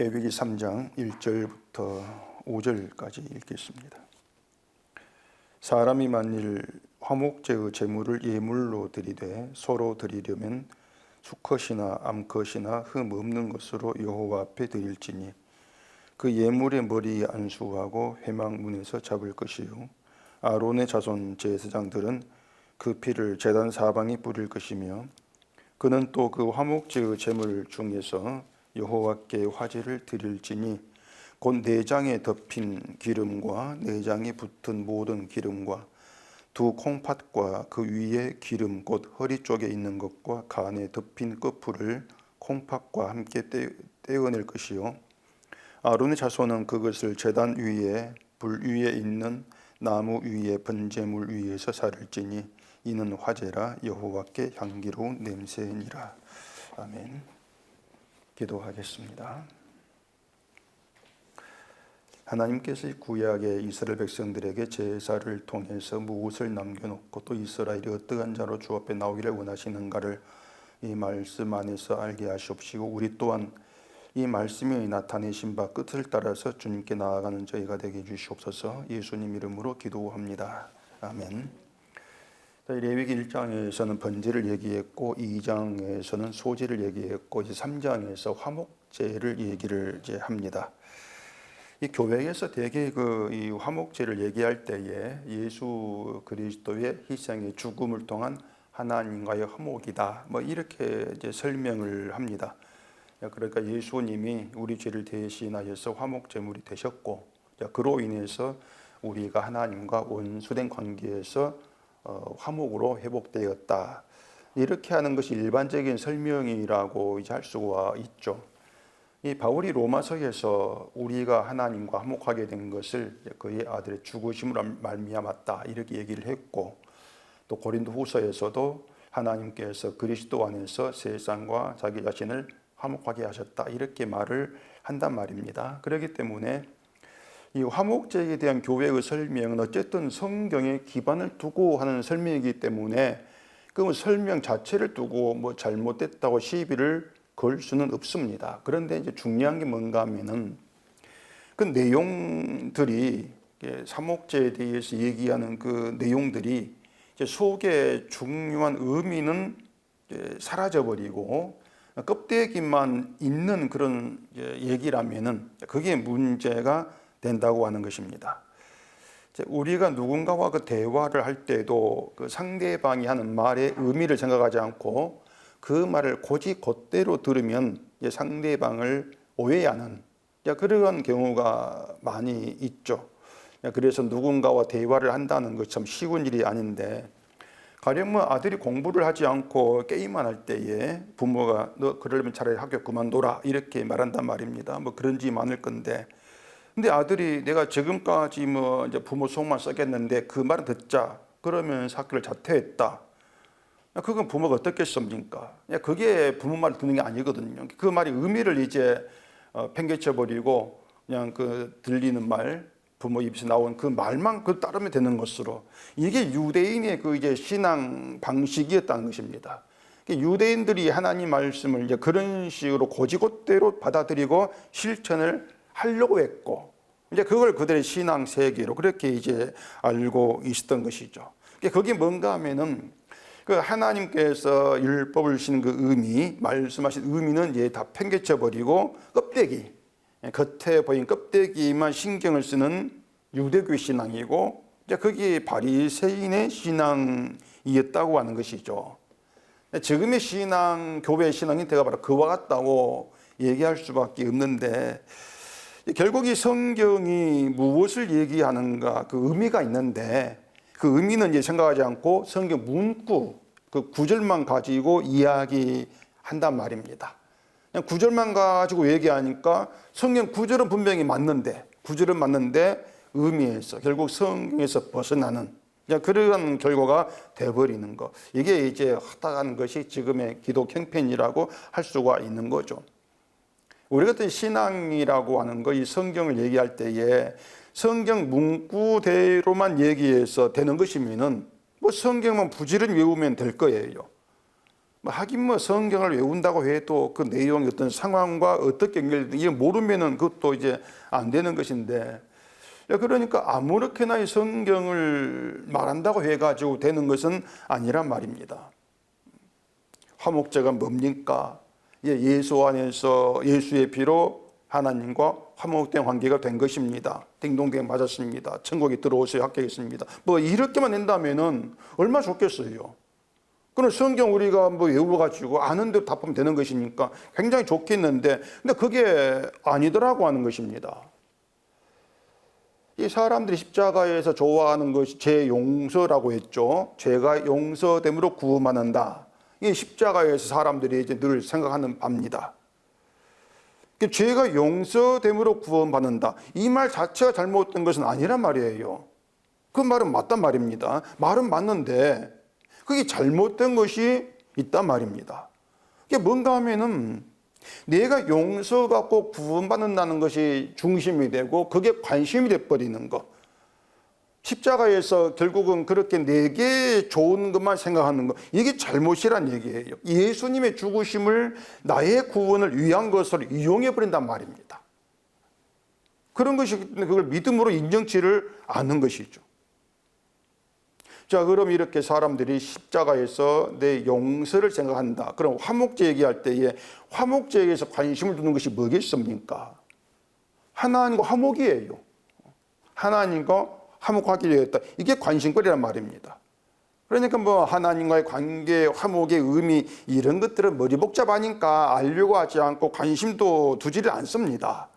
레위기 3장 1절부터 5절까지 읽겠습니다. 사람이 만일 화목제의 제물을 예물로 드리되 서로 드리려면 수컷이나 암컷이나 흠 없는 것으로 여호와 앞에 드릴지니 그 예물의 머리 안수하고 회막문에서 잡을 것이요 아론의 자손 제사장들은 그 피를 제단 사방에 뿌릴 것이며 그는 또 그 화목제의 제물 중에서 여호와께 화제를 드릴지니 곧 내장에 덮인 기름과 내장에 붙은 모든 기름과 두 콩팥과 그 위에 기름 곧 허리 쪽에 있는 것과 간에 덮인 끝풀을 콩팥과 함께 떼어낼 것이요 아론의 자손은 그것을 제단 위에 불 위에 있는 나무 위에 번제물 위에서 사를지니 이는 화제라 여호와께 향기로운 냄새니라. 아멘. 기도하겠습니다. 하나님께서 구약의 이스라엘 백성들에게 제사를 통해서 무엇을 남겨놓고 또 이스라엘이 어떠한 자로 주 앞에 나오기를 원하시는가를 이 말씀 안에서 알게 하시옵시고 우리 또한 이 말씀이 나타내신 바 끝을 따라서 주님께 나아가는 저희가 되게 해주시옵소서. 예수님 이름으로 기도합니다. 아멘. 레위기 1장에서는 번제를 얘기했고 2장에서는 소제를 얘기했고 이제 3장에서 화목제를 얘기를 이제 합니다. 이 교회에서 대개 이 화목제를 얘기할 때에 예수 그리스도의 희생의 죽음을 통한 하나님과의 화목이다. 뭐 이렇게 이제 설명을 합니다. 그러니까 예수님이 우리 죄를 대신하여서 화목제물이 되셨고 그로 인해서 우리가 하나님과 원수된 관계에서 화목으로 회복되었다. 이렇게 하는 것이 일반적인 설명이라고 이제 할 수가 있죠. 이 바울이 로마서에서 우리가 하나님과 화목하게 된 것을 그의 아들의 죽으심으로 말미암았다 이렇게 얘기를 했고 또 고린도후서에서도 하나님께서 그리스도 안에서 세상과 자기 자신을 화목하게 하셨다 이렇게 말을 한단 말입니다. 그렇기 때문에 이 화목제에 대한 교회의 설명은 어쨌든 성경에 기반을 두고 하는 설명이기 때문에 그 설명 자체를 두고 뭐 잘못됐다고 시비를 걸 수는 없습니다. 그런데 이제 중요한 게 뭔가 하면은 그 내용들이 화목제에 대해서 얘기하는 그 내용들이 이제 속에 중요한 의미는 사라져버리고 껍데기만 있는 그런 얘기라면은 그게 문제가 된다고 하는 것입니다. 우리가 누군가와 그 대화를 할 때도 그 상대방이 하는 말의 의미를 생각하지 않고 그 말을 곧이곧대로 들으면 상대방을 오해하는 그런 경우가 많이 있죠. 그래서 누군가와 대화를 한다는 것 참 쉬운 일이 아닌데 가령 뭐 아들이 공부를 하지 않고 게임만 할 때에 부모가 너 그러려면 차라리 학교 그만둬라 이렇게 말한단 말입니다. 뭐 그런 지 많을 건데 근데 아들이 내가 지금까지 뭐 이제 부모 속만 썩였는데 그 말을 듣자 그러면서 학교를 자퇴했다. 그건 부모가 어떻겠습니까? 그게 부모 말 듣는 게 아니거든요. 그 말이 의미를 이제 팽개쳐 버리고 그냥 그 들리는 말, 부모 입에서 나온 그 말만 그 따르면 되는 것으로 이게 유대인의 그 이제 신앙 방식이었다는 것입니다. 유대인들이 하나님 말씀을 이제 그런 식으로 곧이곧대로 받아들이고 실천을 하려고 했고 이제 그걸 그들의 신앙 세계로 그렇게 이제 알고 있었던 것이죠. 그게 뭔가 하면은 그 하나님께서 율법을 주신 그 의미, 말씀하신 의미는 이제 다 팽개쳐 버리고 껍데기, 겉에 보인 껍데기만 신경을 쓰는 유대교 신앙이고 이제 그게 바리새인의 신앙이었다고 하는 것이죠. 지금의 신앙, 교회 신앙이 내가 바로 그와 같다고 얘기할 수밖에 없는데 결국 이 성경이 무엇을 얘기하는가 그 의미가 있는데 그 의미는 이제 생각하지 않고 성경 문구 그 구절만 가지고 이야기한단 말입니다. 그냥 구절만 가지고 얘기하니까 성경 구절은 분명히 맞는데 의미에서 결국 성경에서 벗어나는 그런 결과가 돼버리는 것 이게 이제 허다한 것이 지금의 기독 형편이라고 할 수가 있는 거죠. 우리 같은 신앙이라고 하는 거, 이 성경을 얘기할 때에 성경 문구대로만 얘기해서 되는 것이면은 뭐 성경만 부지런히 외우면 될 거예요. 하긴 성경을 외운다고 해도 그 내용이 어떤 상황과 어떻게 연결되는지 이걸 모르면은 그것도 이제 안 되는 것인데, 그러니까 아무렇게나 이 성경을 말한다고 해가지고 되는 것은 아니란 말입니다. 화목제가 뭡니까? 예수 안에서 예수의 피로 하나님과 화목된 관계가 된 것입니다. 딩동댕 맞았습니다. 천국에 들어오세요. 합격했습니다. 이렇게만 된다면은 얼마나 좋겠어요. 그럼 성경 우리가 외워가지고 아는 대로 답하면 되는 것이니까 굉장히 좋겠는데, 근데 그게 아니더라고 하는 것입니다. 이 사람들이 십자가에서 좋아하는 것이 제 용서라고 했죠. 죄가 용서됨으로 구원받는다. 이 십자가에서 사람들이 이제 늘 생각하는 바입니다. 죄가 용서됨으로 구원받는다. 이 말 자체가 잘못된 것은 아니란 말이에요. 그 말은 맞단 말입니다. 말은 맞는데 그게 잘못된 것이 있단 말입니다. 그게 뭔가 하면은 내가 용서받고 구원받는다는 것이 중심이 되고 그게 관심이 돼버리는 것. 십자가에서 결국은 그렇게 내게 좋은 것만 생각하는 것, 이게 잘못이란 얘기예요. 예수님의 죽으심을 나의 구원을 위한 것으로 이용해버린단 말입니다. 그런 것이 그걸 믿음으로 인정치를 않는 것이죠. 자, 그럼 이렇게 사람들이 십자가에서 내 용서를 생각한다. 그럼 화목제 얘기할 때에 화목제에서 관심을 두는 것이 뭐겠습니까? 하나님과 화목이에요. 하나님과 화목하기로 했다. 이게 관심거리란 말입니다. 그러니까 하나님과의 관계, 화목의 의미 이런 것들은 머리 복잡하니까 알려고 하지 않고 관심도 두지를 않습니다.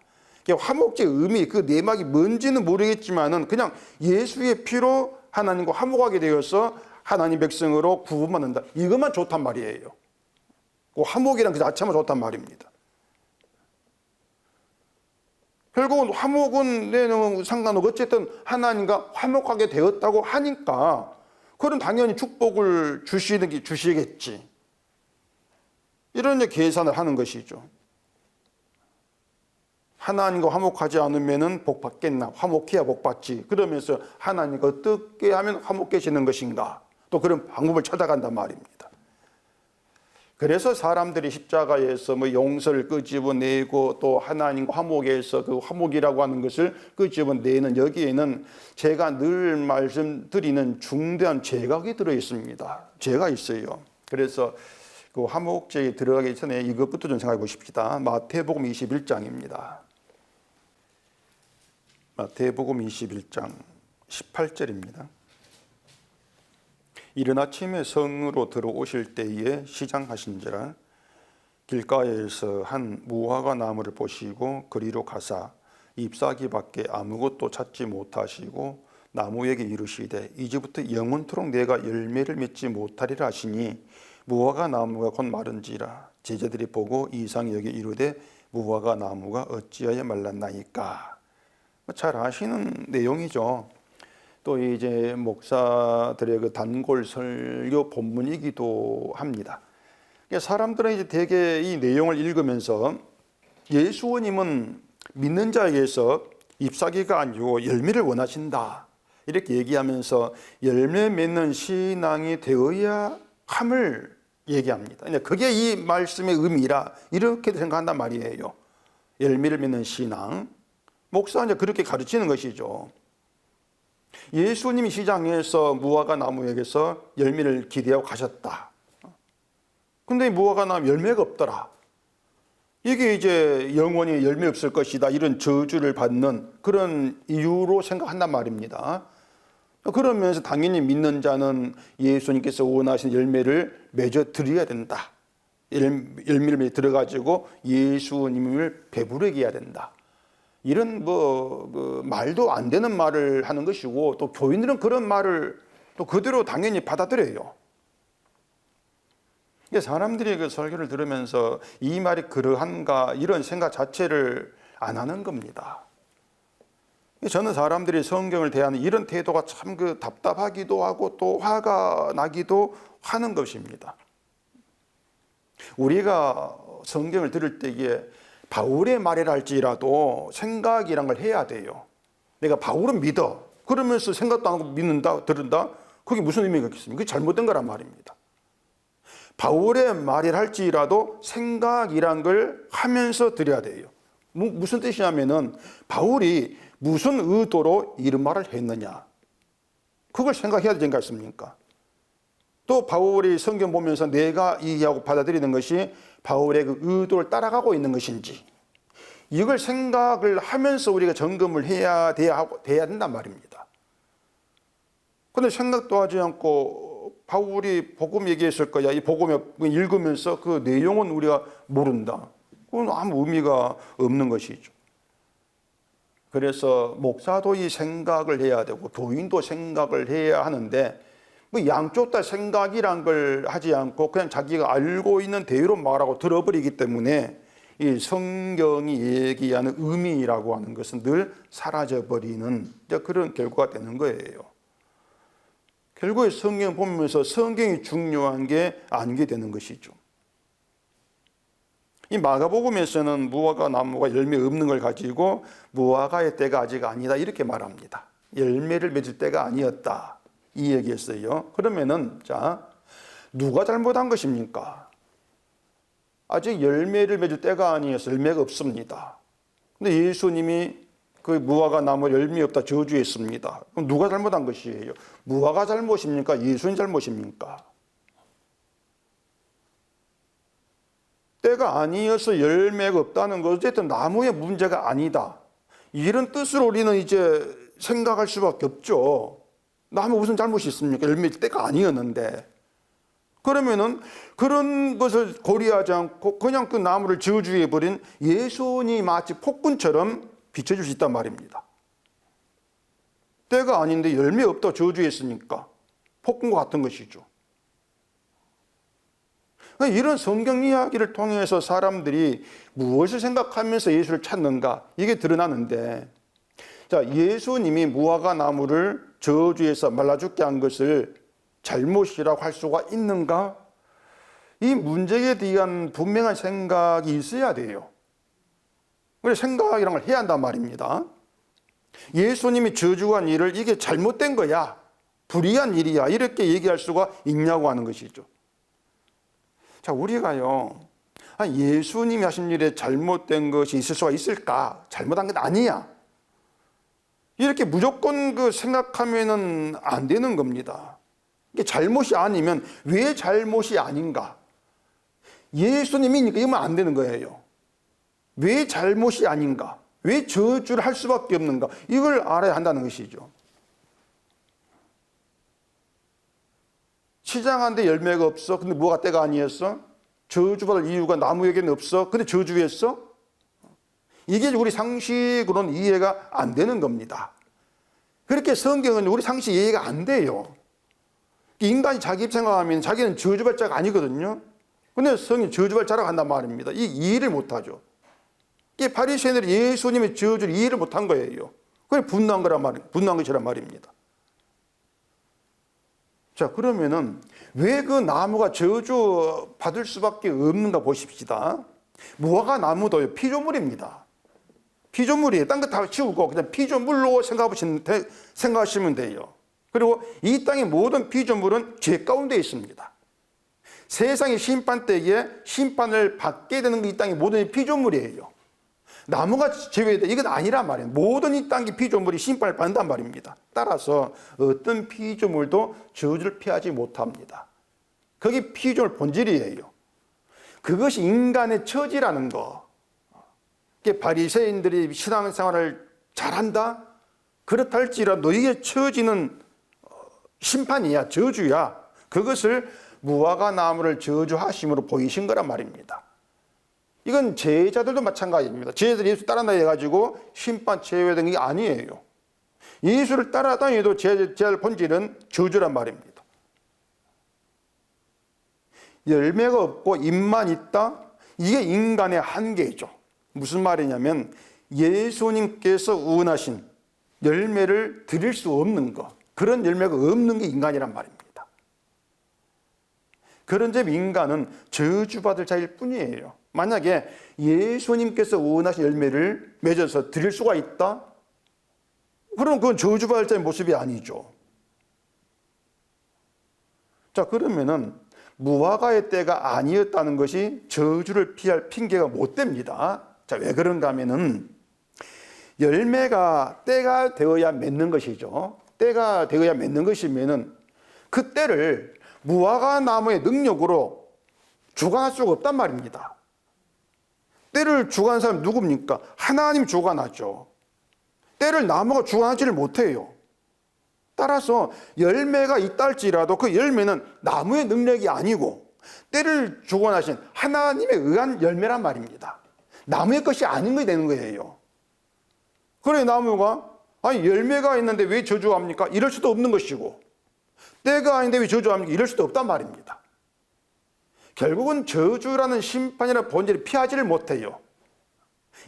화목제의 의미, 그 내막이 뭔지는 모르겠지만은 그냥 예수의 피로 하나님과 화목하게 되어서 하나님 백성으로 구원받는다. 이것만 좋단 말이에요. 그 화목이란 그 자체만 좋단 말입니다. 결국은 화목은 내는 상관없고 어쨌든 하나님과 화목하게 되었다고 하니까 그건 당연히 축복을 주시겠지. 이런 계산을 하는 것이죠. 하나님과 화목하지 않으면 복 받겠나? 화목해야 복 받지. 그러면서 하나님과 어떻게 하면 화목해지는 것인가? 또 그런 방법을 찾아간단 말입니다. 그래서 사람들이 십자가에서 용서를 끄집어내고 또 하나님과 화목에서 그 화목이라고 하는 것을 끄집어내는 여기에는 제가 늘 말씀드리는 중대한 죄각이 들어있습니다. 죄가 있어요. 그래서 그 화목제에 들어가기 전에 이것부터 좀 생각해 보십시다. 마태복음 21장입니다. 마태복음 21장 18절입니다. 이른 아침에 성으로 들어오실 때에 시장하신지라 길가에서 한 무화과 나무를 보시고 그리로 가사 잎사귀 밖에 아무것도 찾지 못하시고 나무에게 이르시되 이제부터 영원토록 내가 열매를 맺지 못하리라 하시니 무화과 나무가 곧 마른지라. 제자들이 보고 이상히 여기 이르되 무화과 나무가 어찌하여 말랐나이까. 잘 아시는 내용이죠. 또 이제 목사들의 그 단골 설교 본문이기도 합니다. 사람들은 이제 대개 이 내용을 읽으면서 예수님은 믿는 자에게서 잎사귀가 아니고 열매를 원하신다. 이렇게 얘기하면서 열매 맺는 신앙이 되어야 함을 얘기합니다. 그게 이 말씀의 의미라 이렇게 생각한단 말이에요. 열매를 맺는 신앙. 목사가 이제 그렇게 가르치는 것이죠. 예수님이 시장에서 무화과 나무에게서 열매를 기대하고 가셨다. 근데 무화과 나무 열매가 없더라. 이게 이제 영원히 열매 없을 것이다. 이런 저주를 받는 그런 이유로 생각한단 말입니다. 그러면서 당연히 믿는 자는 예수님께서 원하시는 열매를 맺어 드려야 된다. 열매를 맺어 들어가지고 예수님을 배부르게 해야 된다. 이런 그 말도 안 되는 말을 하는 것이고 또 교인들은 그런 말을 또 그대로 당연히 받아들여요. 사람들이 그 설교를 들으면서 이 말이 그러한가 이런 생각 자체를 안 하는 겁니다. 저는 사람들이 성경을 대하는 이런 태도가 참 그 답답하기도 하고 또 화가 나기도 하는 것입니다. 우리가 성경을 들을 때에 바울의 말이라 할지라도 생각이란 걸 해야 돼요. 내가 바울은 믿어. 그러면서 생각도 안 하고 믿는다, 들은다? 그게 무슨 의미가 있겠습니까? 그게 잘못된 거란 말입니다. 바울의 말이라 할지라도 생각이란 걸 하면서 드려야 돼요. 무슨 뜻이냐면은 바울이 무슨 의도로 이런 말을 했느냐, 그걸 생각해야 되지 않습니까? 또 바울이 성경 보면서 내가 이해하고 받아들이는 것이 바울의 그 의도를 따라가고 있는 것인지, 이걸 생각을 하면서 우리가 점검을 돼야 된단 말입니다. 그런데 생각도 하지 않고 바울이 복음 얘기했을 거야, 이 복음 읽으면서 그 내용은 우리가 모른다. 그건 아무 의미가 없는 것이죠. 그래서 목사도 이 생각을 해야 되고 교인도 생각을 해야 하는데, 뭐 양쪽 다 생각이란 걸 하지 않고 그냥 자기가 알고 있는 대로 말하고 들어버리기 때문에 이 성경이 얘기하는 의미라고 하는 것은 늘 사라져버리는 그런 결과가 되는 거예요. 결국에 성경 보면서 성경이 중요한 게 아니게 되는 것이죠. 이 마가복음에서는 무화과 나무가 열매 없는 걸 가지고 무화과의 때가 아직 아니다 이렇게 말합니다. 열매를 맺을 때가 아니었다 이 얘기했어요. 그러면은 자, 누가 잘못한 것입니까? 아직 열매를 맺을 때가 아니어서 열매가 없습니다. 근데 예수님이 그 무화과 나무 열매 없다 저주했습니다. 그럼 누가 잘못한 것이에요? 무화과 잘못입니까? 예수님 잘못입니까? 때가 아니어서 열매가 없다는 것은 어쨌든 나무의 문제가 아니다, 이런 뜻으로 우리는 이제 생각할 수밖에 없죠. 나무 무슨 잘못이 있습니까? 열매 때가 아니었는데. 그러면은 그런 것을 고려하지 않고 그냥 그 나무를 저주해버린 예수님이 마치 폭군처럼 비춰줄 수 있단 말입니다. 때가 아닌데 열매 없다 저주했으니까 폭군과 같은 것이죠. 이런 성경 이야기를 통해서 사람들이 무엇을 생각하면서 예수를 찾는가, 이게 드러나는데, 자, 예수님이 무화과 나무를 저주해서 말라 죽게 한 것을 잘못이라고 할 수가 있는가? 이 문제에 대한 분명한 생각이 있어야 돼요. 그래서 생각이란 걸 해야 한단 말입니다. 예수님이 저주한 일을 이게 잘못된 거야, 불의한 일이야, 이렇게 얘기할 수가 있냐고 하는 것이죠. 자, 우리가요, 예수님이 하신 일에 잘못된 것이 있을 수가 있을까? 잘못한 건 아니야, 이렇게 무조건 그 생각하면은 안 되는 겁니다. 이게 잘못이 아니면 왜 잘못이 아닌가? 예수님이니까 이러면 안 되는 거예요. 왜 잘못이 아닌가? 왜 저주를 할 수밖에 없는가? 이걸 알아야 한다는 것이죠. 시장한데 열매가 없어. 근데 뭐가 때가 아니었어? 저주받을 이유가 나무에게는 없어. 근데 저주했어? 이게 우리 상식으로는 이해가 안 되는 겁니다. 그렇게 성경은 우리 상식 이해가 안 돼요. 인간이 자기 생각하면 자기는 저주받을 자가 아니거든요. 근데 성경이 저주받을 자라고 한단 말입니다. 이 이해를 못하죠. 이 바리새인들이 예수님의 저주를 이해를 못한 거예요. 그게 분노한 것이란 말입니다. 자, 그러면은 왜 그 나무가 저주 받을 수밖에 없는가 보십시다. 무화과 나무도요, 피조물입니다. 피조물이에요. 딴 거 다 치우고 그냥 피조물로 생각하시면 돼요. 그리고 이 땅의 모든 피조물은 죄 가운데 있습니다. 세상의 심판 때에 심판을 받게 되는 게 이 땅의 모든 피조물이에요. 나무가 제외돼 이건 아니란 말이에요. 모든 이 땅의 피조물이 심판을 받는단 말입니다. 따라서 어떤 피조물도 저주를 피하지 못합니다. 그게 피조물 본질이에요. 그것이 인간의 처지라는 거. 바리새인들이 신앙생활을 잘한다? 그렇다 할지라도 너희의 처지는 심판이야, 저주야. 그것을 무화과 나무를 저주하심으로 보이신 거란 말입니다. 이건 제자들도 마찬가지입니다. 제자들이 예수 따라다녀 가지고 심판 제외된 게 아니에요. 예수를 따라다녀도 제자들 본질은 저주란 말입니다. 열매가 없고 입만 있다? 이게 인간의 한계죠. 무슨 말이냐면 예수님께서 원하신 열매를 드릴 수 없는 것, 그런 열매가 없는 게 인간이란 말입니다. 그런 점 인간은 저주받을 자일 뿐이에요. 만약에 예수님께서 원하신 열매를 맺어서 드릴 수가 있다? 그럼 그건 저주받을 자의 모습이 아니죠. 자, 그러면은 무화과의 때가 아니었다는 것이 저주를 피할 핑계가 못 됩니다. 자, 왜 그런가 하면은 열매가 때가 되어야 맺는 것이죠. 때가 되어야 맺는 것이면은 그 때를 무화과 나무의 능력으로 주관할 수가 없단 말입니다. 때를 주관하는 사람이 누굽니까? 하나님 주관하죠. 때를 나무가 주관하지를 못해요. 따라서 열매가 있다 할지라도 그 열매는 나무의 능력이 아니고 때를 주관하신 하나님에 의한 열매란 말입니다. 나무의 것이 아닌 것이 되는 거예요. 그래 나무가 아니 열매가 있는데 왜 저주합니까? 이럴 수도 없는 것이고 때가 아닌데 왜 저주합니까? 이럴 수도 없단 말입니다. 결국은 저주라는 심판이라는 본질을 피하지를 못해요.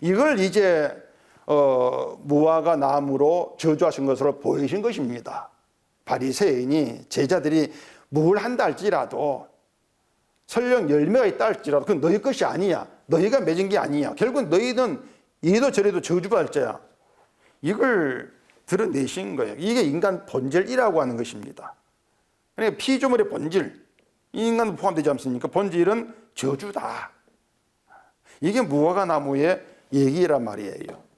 이걸 이제 무화과 나무로 저주하신 것으로 보이신 것입니다. 바리새인이 제자들이 뭘 한다 할지라도 설령 열매가 있다 할지라도 그건 너희 것이 아니야. 너희가 맺은 게 아니야. 결국 너희는 이래도 저래도 저주받을 자야. 이걸 드러내신 거예요. 이게 인간 본질이라고 하는 것입니다. 그러니까 피조물의 본질, 인간도 포함되지 않습니까? 본질은 저주다. 이게 무화과 나무의 얘기란 말이에요.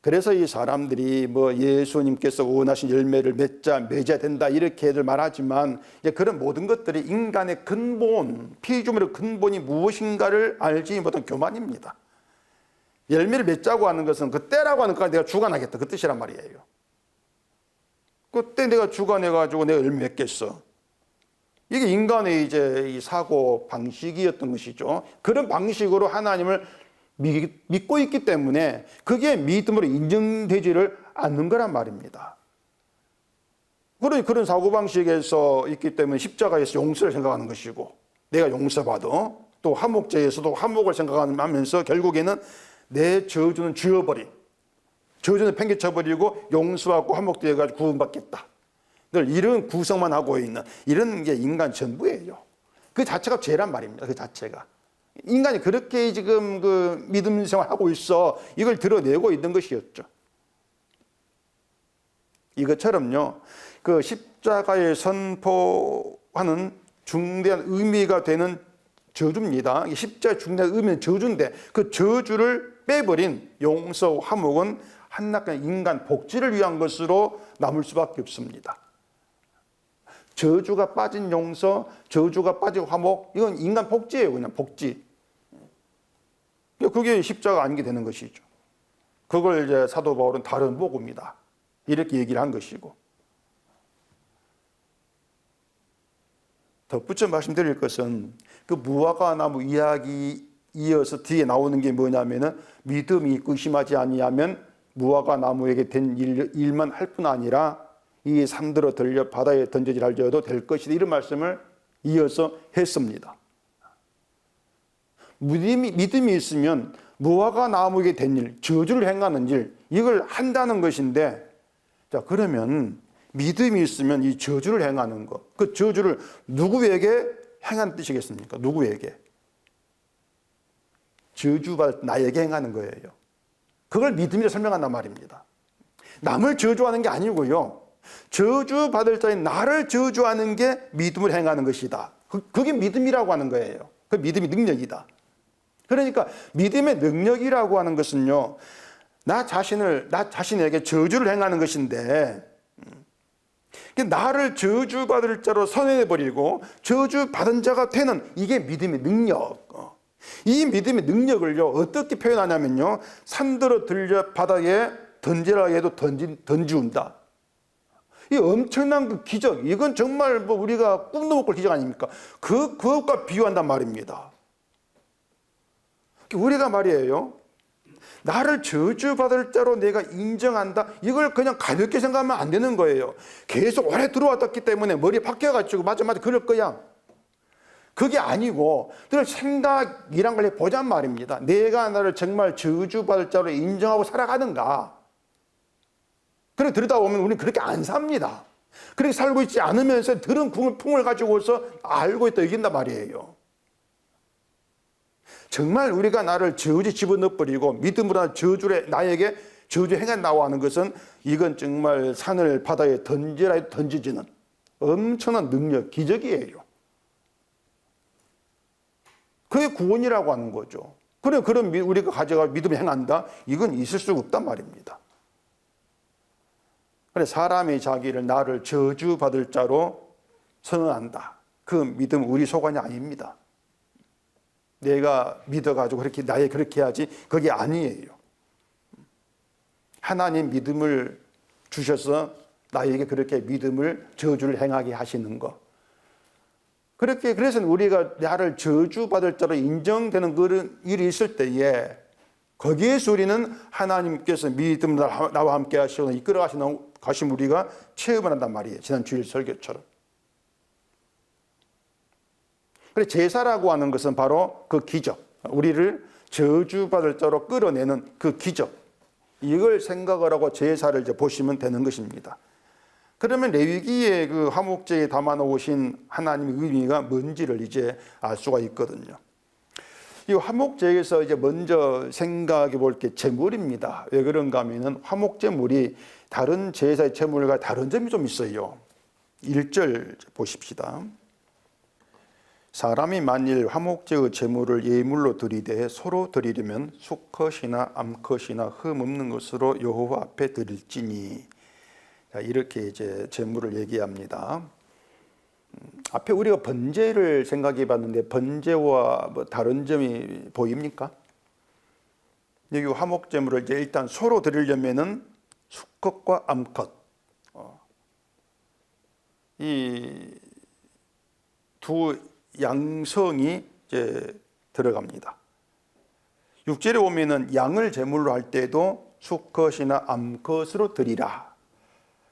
그래서 이 사람들이 뭐 예수님께서 원하신 열매를 맺어야 된다 이렇게들 말하지만 그런 모든 것들이 인간의 근본, 피조물의 근본이 무엇인가를 알지 못한 교만입니다. 열매를 맺자고 하는 것은 그 때라고 하는 것까지 내가 주관하겠다 그 뜻이란 말이에요. 그때 내가 주관해가지고 내가 열매 맺겠어. 이게 인간의 이제 이 사고 방식이었던 것이죠. 그런 방식으로 하나님을 믿고 있기 때문에 그게 믿음으로 인정되지를 않는 거란 말입니다. 그런 사고방식에서 있기 때문에 십자가에서 용서를 생각하는 것이고 내가 용서받아 또 화목제에서도 화목을 생각하면서 결국에는 내 저주는 지워버린 저주는 팽개쳐버리고 용서하고 화목되어가지고 구원받겠다. 늘 이런 구성만 하고 있는 이런 게 인간 전부예요. 그 자체가 죄란 말입니다. 그 자체가. 인간이 그렇게 지금 그 믿음 생활하고 있어. 이걸 드러내고 있는 것이었죠. 이것처럼요. 그 십자가에 선포하는 중대한 의미가 되는 저주입니다. 십자가의 중대한 의미는 저주인데 그 저주를 빼버린 용서, 화목은 한낱간 인간 복지를 위한 것으로 남을 수밖에 없습니다. 저주가 빠진 용서, 저주가 빠진 화목, 이건 인간 복지예요. 그냥 복지. 그게 십자가 아닌 게 되는 것이죠. 그걸 이제 사도 바울은 다른 복음이다. 이렇게 얘기를 한 것이고. 덧붙여 말씀드릴 것은 그 무화과 나무 이야기 이어서 뒤에 나오는 게 뭐냐면은 믿음이 의심하지 아니하면 무화과 나무에게 된 일만 할 뿐 아니라 이 산들어 들려 바다에 던져질 할지어도 될 것이다. 이런 말씀을 이어서 했습니다. 믿음이 있으면 무화과 나무에게 된 일, 저주를 행하는 일, 이걸 한다는 것인데, 자, 그러면 믿음이 있으면 이 저주를 행하는 것, 그 저주를 누구에게 행한 뜻이겠습니까? 누구에게? 저주받을 나에게 행하는 거예요. 그걸 믿음이라 설명한단 말입니다. 남을 저주하는 게 아니고요. 저주받을 자인 나를 저주하는 게 믿음을 행하는 것이다. 그게 믿음이라고 하는 거예요. 그 믿음이 능력이다. 그러니까 믿음의 능력이라고 하는 것은요, 나 자신에게 저주를 행하는 것인데, 나를 저주받을 자로 선언해버리고 저주받은 자가 되는 이게 믿음의 능력. 이 믿음의 능력을요, 어떻게 표현하냐면요, 산들어 들려 바다에 던지라 해도 던지운다. 이 엄청난 그 기적, 이건 정말 뭐 우리가 꿈도 못 꿀 기적 아닙니까? 그것과 비유한단 말입니다. 우리가 말이에요, 나를 저주받을 자로 내가 인정한다, 이걸 그냥 가볍게 생각하면 안 되는 거예요. 계속 오래 들어왔기 때문에 머리에 박혀가지고 맞아 그럴 거야. 그게 아니고 늘 생각이란 걸 해보잔 말입니다. 내가 나를 정말 저주받을 자로 인정하고 살아가는가. 그래 들여다 보면 우리는 그렇게 안 삽니다. 그렇게 살고 있지 않으면서 들은 풍을 가지고서 알고 있다 이긴단 말이에요. 정말 우리가 나를 저주 집어넣어버리고 믿음으로 저주를 나에게 저주 행해 나와하는 것은 이건 정말 산을 바다에 던지라 던지지는 엄청난 능력, 기적이에요. 그게 구원이라고 하는 거죠. 그래, 그런 우리가 가져가 믿음을 행한다? 이건 있을 수가 없단 말입니다. 그래, 사람이 자기를 나를 저주받을 자로 선언한다. 그 믿음은 우리 소관이 아닙니다. 내가 믿어가지고 그렇게 나에 그렇게 해야지, 그게 아니에요. 하나님 믿음을 주셔서 나에게 그렇게 믿음을 저주를 행하게 하시는 것. 그래서 우리가 나를 저주받을 자로 인정되는 그런 일이 있을 때에 거기에서 우리는 하나님께서 믿음 나와 함께 하시고 이끌어 가신 우리가 체험을 한단 말이에요. 지난 주일 설교처럼. 그래, 제사라고 하는 것은 바로 그 기적, 우리를 저주받을 자로 끌어내는 그 기적, 이걸 생각을 하고 제사를 이제 보시면 되는 것입니다. 그러면 레위기의 그 화목제에 담아 놓으신 하나님의 의미가 뭔지를 이제 알 수가 있거든요. 이 화목제에서 이제 먼저 생각해 볼 게 제물입니다. 왜 그런가 하면은 화목제물이 다른 제사의 제물과 다른 점이 좀 있어요. 1절 보십시다. 사람이 만일 화목제의 제물을 예물로 드리되 서로 드리려면 수컷이나 암컷이나 흠 없는 것으로 여호와 앞에 드릴지니. 자, 이렇게 이제 제물을 얘기합니다. 앞에 우리가 번제를 생각해 봤는데 번제와 뭐 다른 점이 보입니까? 여기 화목제물을 이제 일단 서로 드리려면은 수컷과 암컷, 이 두 양성이 이제 들어갑니다. 6절에 보면은 양을 제물로 할 때도 수컷이나 암컷으로 드리라,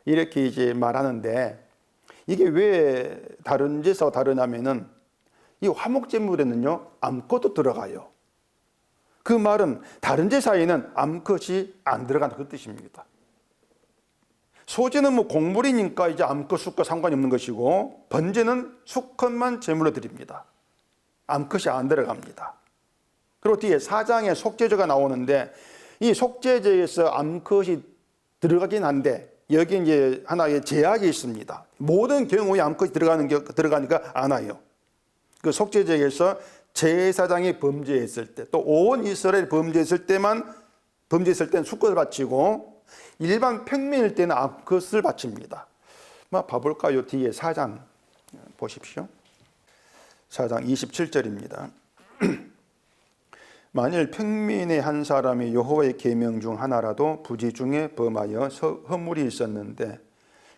이렇게 이제 말하는데, 이게 왜 다른 제사와 다르냐면은 이 화목제물에는요 암컷도 들어가요. 그 말은 다른 제사에는 암컷이 안 들어간다, 그 뜻입니다. 소제는 뭐 곡물이니까 이제 암컷 수컷 상관이 없는 것이고, 번제는 수컷만 제물로 드립니다. 암컷이 안 들어갑니다. 그리고 뒤에 4장에 속죄제가 나오는데, 이 속죄제에서 암컷이 들어가긴 한데 여기 이제 하나의 제약이 있습니다. 모든 경우에 암컷이 들어가니까 안 와요. 그 속죄제에서 제사장이 범죄했을 때, 또 온 이스라엘이 범죄했을 때는 수컷을 바치고, 일반 평민일 때는 암컷을 바칩니다. 봐볼까요? 뒤에 4장 보십시오. 4장 27절입니다. 만일 평민의 한 사람이 여호와의 계명 중 하나라도 부지 중에 범하여 허물이 있었는데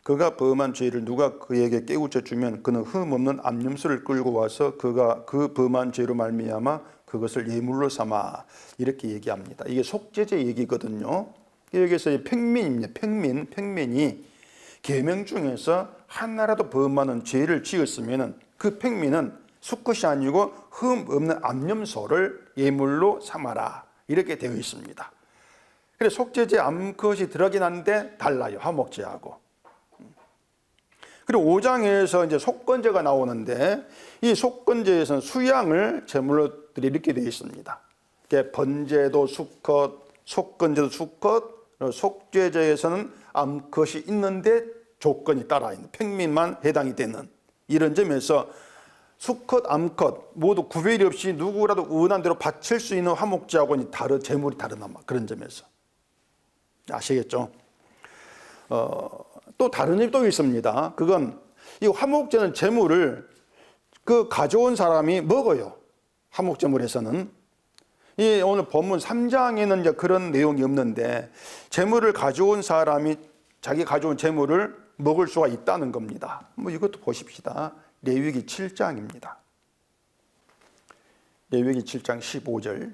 그가 범한 죄를 누가 그에게 깨우쳐 주면 그는 흠 없는 암염소를 끌고 와서 그가 그 범한 죄로 말미암아 그것을 예물로 삼아, 이렇게 얘기합니다. 이게 속죄제 얘기거든요. 여기서 평민입니다. 평민이 계명 중에서 하나라도 범하는 죄를 지었으면 그 평민은 수컷이 아니고 흠 없는 암염소를 예물로 삼아라, 이렇게 되어 있습니다. 그래서 속죄제 암컷이 들어가긴 한데 달라요, 화목제하고. 그리고 5장에서 이제 속건제가 나오는데, 이 속건제에서는 수양을 제물로 드리 이렇게 되어 있습니다. 번제도 수컷, 속건제도 수컷, 속죄제에서는 암컷이 있는데 조건이 따라 있는, 평민만 해당이 되는, 이런 점에서 수컷, 암컷 모두 구별이 없이 누구라도 원하는 대로 바칠 수 있는 화목제하고는 제물이 다르단 말, 그런 점에서 아시겠죠? 또 다른 점이 또 있습니다. 그건 이 화목제는 제물을 그 가져온 사람이 먹어요. 화목제물에서는. 이 오늘 본문 3장에는 이제 그런 내용이 없는데, 제물을 가져온 사람이 자기 가져온 제물을 먹을 수가 있다는 겁니다. 이것도 보십시다. 레위기 7장입니다. 레위기 7장 15절.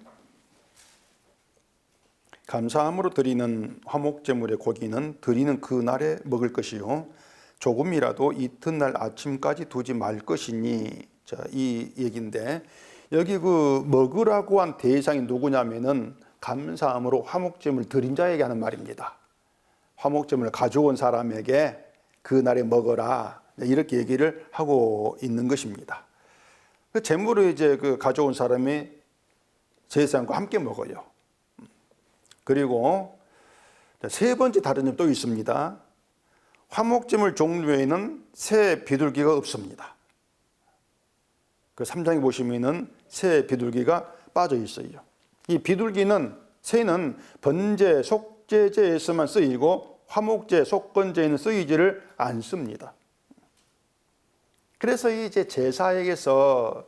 감사함으로 드리는 화목제물의 고기는 드리는 그날에 먹을 것이요 조금이라도 이튿날 아침까지 두지 말 것이니. 자, 이 얘기인데, 여기 그 먹으라고 한 대상이 누구냐면은 감사함으로 화목제물 드린 자에게 하는 말입니다. 화목제물을 가져온 사람에게 그날에 먹어라, 이렇게 얘기를 하고 있는 것입니다. 그 제물을 이제 그 가져온 사람이 제사장과 함께 먹어요. 그리고 세 번째 다른 점 또 있습니다. 화목제물 종류에는 새 비둘기가 없습니다. 그 3장에 보시면은 새 비둘기가 빠져 있어요. 이 비둘기는 새는 번제, 속죄제에서만 쓰이고 화목제, 속건제에는 쓰이지를 않습니다. 그래서 이제 제사에게서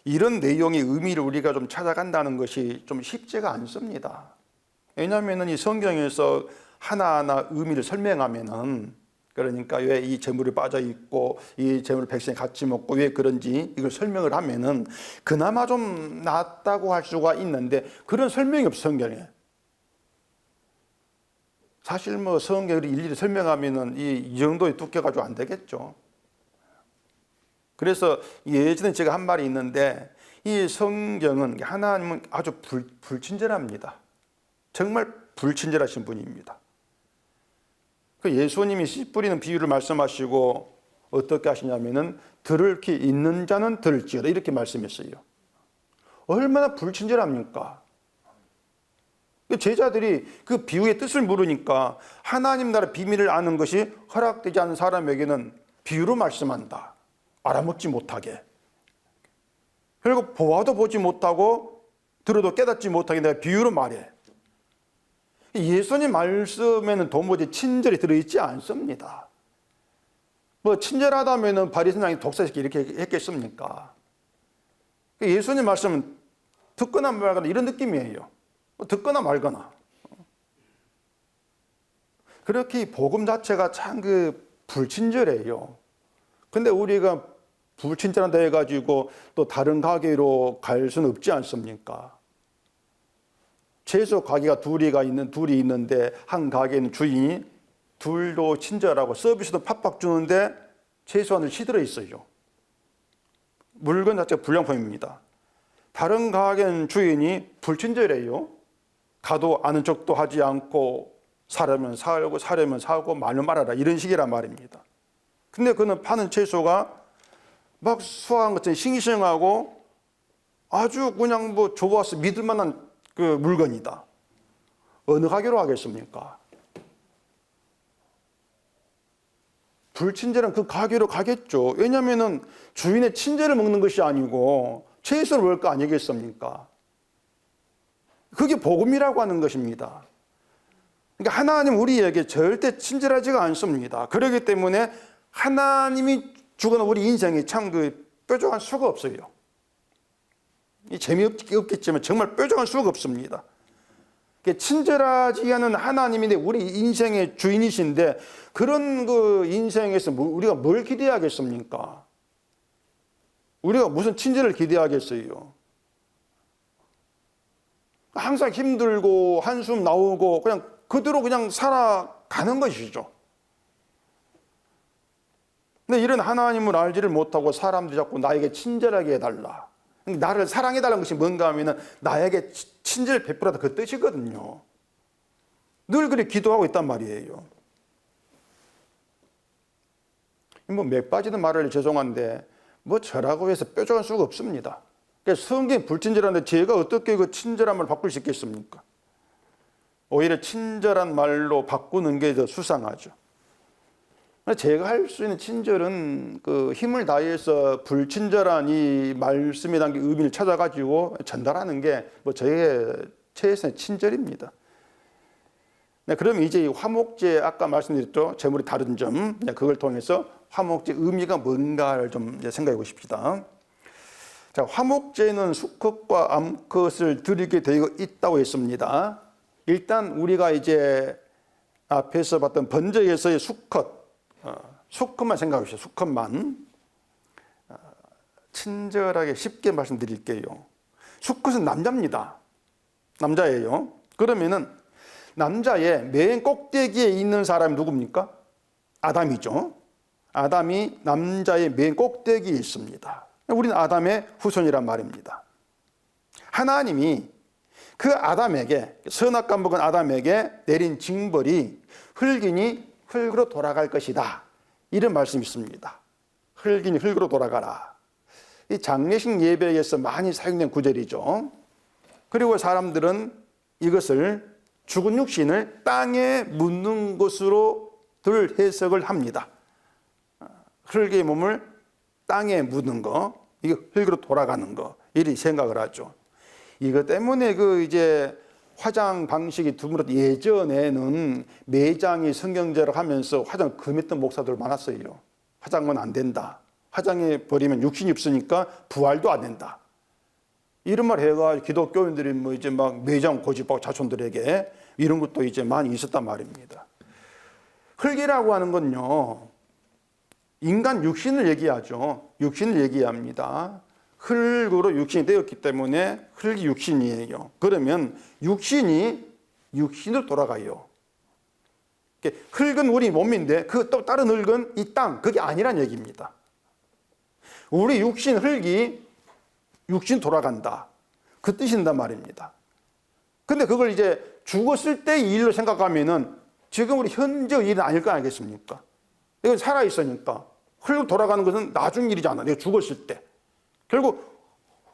이런 내용의 의미를 우리가 좀 찾아간다는 것이 좀 쉽지가 않습니다. 왜냐하면 이 성경에서 하나하나 의미를 설명하면은, 그러니까 왜 이 제물이 빠져 있고 이 제물을 백성이 같이 먹고 왜 그런지 이걸 설명을 하면은 그나마 좀 낫다고 할 수가 있는데 그런 설명이 없어, 성경에. 사실 뭐 성경을 일일이 설명하면은 이 정도의 두께 가지고 안 되겠죠. 그래서 예전에 제가 한 말이 있는데, 이 성경은 하나님은 아주 불친절합니다. 정말 불친절하신 분입니다. 그 예수님이 씨 뿌리는 비유를 말씀하시고 어떻게 하시냐면은 들을 귀 있는 자는 들을지어다 이렇게 말씀했어요. 얼마나 불친절합니까? 제자들이 그 비유의 뜻을 모르니까 하나님 나라 비밀을 아는 것이 허락되지 않은 사람에게는 비유로 말씀한다. 알아먹지 못하게. 그리고 보아도 보지 못하고 들어도 깨닫지 못하게 내가 비유로 말해. 예수님 말씀에는 도무지 친절이 들어있지 않습니다. 뭐 친절하다면 바리새인이 독사시키 이렇게 했겠습니까? 예수님 말씀은 듣거나 말거나 이런 느낌이에요. 듣거나 말거나. 그렇게 복음 자체가 참 불친절해요. 근데 우리가 불친절한다 해가지고 또 다른 가게로 갈 수는 없지 않습니까? 채소 가게가 둘이 있는데 한 가게는 주인이 둘도 친절하고 서비스도 팍팍 주는데 채소안을 시들어 있어요. 물건 자체가 불량품입니다. 다른 가게는 주인이 불친절해요. 가도 아는 척도 하지 않고 사려면 살고 사려면 사고 말로 말아라 이런 식이란 말입니다. 근데 그는 파는 채소가 막 수확한 것처럼 싱싱하고 아주 그냥 뭐 좋아서 믿을 만한 그 물건이다. 어느 가게로 하겠습니까? 불친절한 그 가게로 가겠죠. 왜냐하면 주인의 친절을 먹는 것이 아니고 채소를 먹을 거 아니겠습니까? 그게 복음이라고 하는 것입니다. 그러니까 하나님 우리에게 절대 친절하지가 않습니다. 그렇기 때문에 하나님이 주거나 우리 인생이 참 뾰족한 수가 없어요. 재미없겠지만 정말 뾰족한 수가 없습니다. 친절하지 않은 하나님인데 우리 인생의 주인이신데 그런 인생에서 우리가 뭘 기대하겠습니까? 우리가 무슨 친절을 기대하겠어요? 항상 힘들고 한숨 나오고 그냥 그대로 그냥 살아가는 것이죠. 근데 이런 하나님을 알지를 못하고 사람들이 자꾸 나에게 친절하게 해달라. 나를 사랑해달라는 것이 뭔가 하면 나에게 친절을 베풀어다 그 뜻이거든요. 늘 그렇게 기도하고 있단 말이에요. 뭐 맥 빠지는 말을 죄송한데 뭐 저라고 해서 뾰족한 수가 없습니다. 성경이 불친절한데 제가 어떻게 그 친절한 말을 바꿀 수 있겠습니까? 오히려 친절한 말로 바꾸는 게 더 수상하죠. 제가 할 수 있는 친절은 힘을 다해서 불친절한 이 말씀에 담긴 의미를 찾아가지고 전달하는 게 뭐 저의 최선의 친절입니다. 네, 그럼 이제 이 화목제 아까 말씀드렸죠. 제물이 다른 점. 네, 그걸 통해서 화목제 의미가 뭔가를 좀 생각해 보십시다. 자, 화목제는 수컷과 암컷을 드리게 되어 있다고 했습니다. 일단 우리가 이제 앞에서 봤던 번제에서의 수컷만 생각해 보시죠. 수컷만. 친절하게 쉽게 말씀드릴게요. 수컷은 남자입니다. 남자예요. 그러면은 남자의 맨 꼭대기에 있는 사람이 누굽니까? 아담이죠. 아담이 남자의 맨 꼭대기에 있습니다. 우리는 아담의 후손이란 말입니다. 하나님이 그 아담에게, 선악과 먹은 아담에게 내린 징벌이 흙이니 흙으로 돌아갈 것이다. 이런 말씀이 있습니다. 흙이니 흙으로 돌아가라. 이 장례식 예배에서 많이 사용된 구절이죠. 그리고 사람들은 이것을 죽은 육신을 땅에 묻는 것으로들 해석을 합니다. 흙의 몸을 땅에 묻는 거. 이게 흙으로 돌아가는 거 이리 생각을 하죠. 이것 때문에 이제 화장 방식이 드물었던 예전에는 매장이 성경제를 하면서 화장 금했던 목사들 많았어요. 화장은 안 된다. 화장해 버리면 육신이 없으니까 부활도 안 된다. 이런 말 해가 기독교인들이 이제 막 매장 고집하고 자손들에게 이런 것도 이제 많이 있었단 말입니다. 흙이라고 하는 건요, 인간 육신을 얘기하죠. 육신을 얘기합니다. 흙으로 육신이 되었기 때문에 흙이 육신이에요. 그러면 육신으로 돌아가요. 흙은 우리 몸인데 또 다른 흙은 이 땅, 그게 아니란 얘기입니다. 우리 육신, 흙이 육신 돌아간다. 그 뜻인단 말입니다. 근데 그걸 이제 죽었을 때의 일로 생각하면은 지금 우리 현재 일은 아닐 거 아니겠습니까? 이건 살아있으니까. 흙으로 돌아가는 것은 나중 일이잖아. 내가 죽었을 때. 결국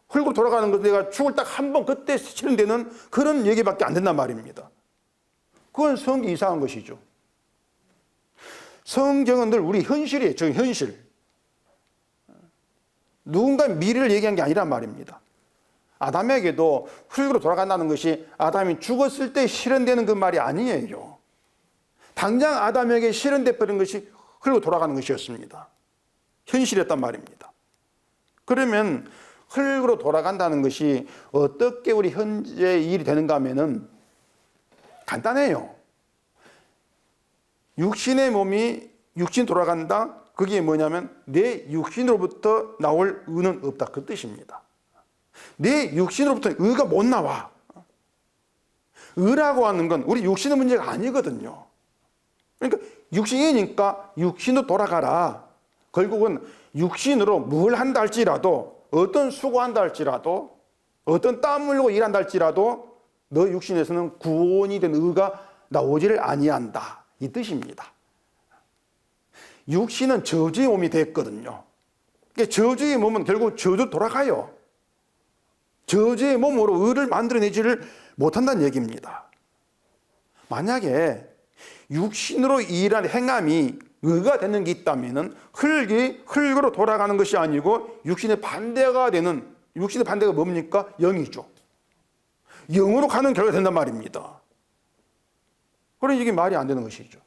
흙으로 돌아가는 것은 내가 죽을 딱 한 번 그때 실현되는 그런 얘기밖에 안 된단 말입니다. 그건 성경이 이상한 것이죠. 성경은 늘 우리 현실이에요. 저 현실. 누군가 미래를 얘기한 게 아니란 말입니다. 아담에게도 흙으로 돌아간다는 것이 아담이 죽었을 때 실현되는 그 말이 아니에요. 당장 아담에게 실현돼 버린 것이 흙으로 돌아가는 것이었습니다. 현실이었단 말입니다. 그러면 흙으로 돌아간다는 것이 어떻게 우리 현재 일이 되는가 하면은 간단해요. 육신의 몸이 육신 돌아간다. 그게 뭐냐면 내 육신으로부터 나올 의는 없다. 그 뜻입니다. 내 육신으로부터 의가 못 나와. 의라고 하는 건 우리 육신의 문제가 아니거든요. 그러니까 육신이니까 육신으로 돌아가라. 결국은 육신으로 뭘 한다 할지라도, 어떤 수고한다 할지라도, 어떤 땀 흘리고 일한다 할지라도 너 육신에서는 구원이 된 의가 나오지를 아니한다. 이 뜻입니다. 육신은 저주의 몸이 됐거든요. 그러니까 저주의 몸은 결국 저주 돌아가요. 저주의 몸으로 의를 만들어내지를 못한다는 얘기입니다. 만약에 육신으로 일한 행함이 의가 되는 게 있다면 흙이 흙으로 돌아가는 것이 아니고 육신의 반대가 되는, 육신의 반대가 뭡니까? 영이죠. 영으로 가는 결과가 된단 말입니다. 그러니 이게 말이 안 되는 것이죠.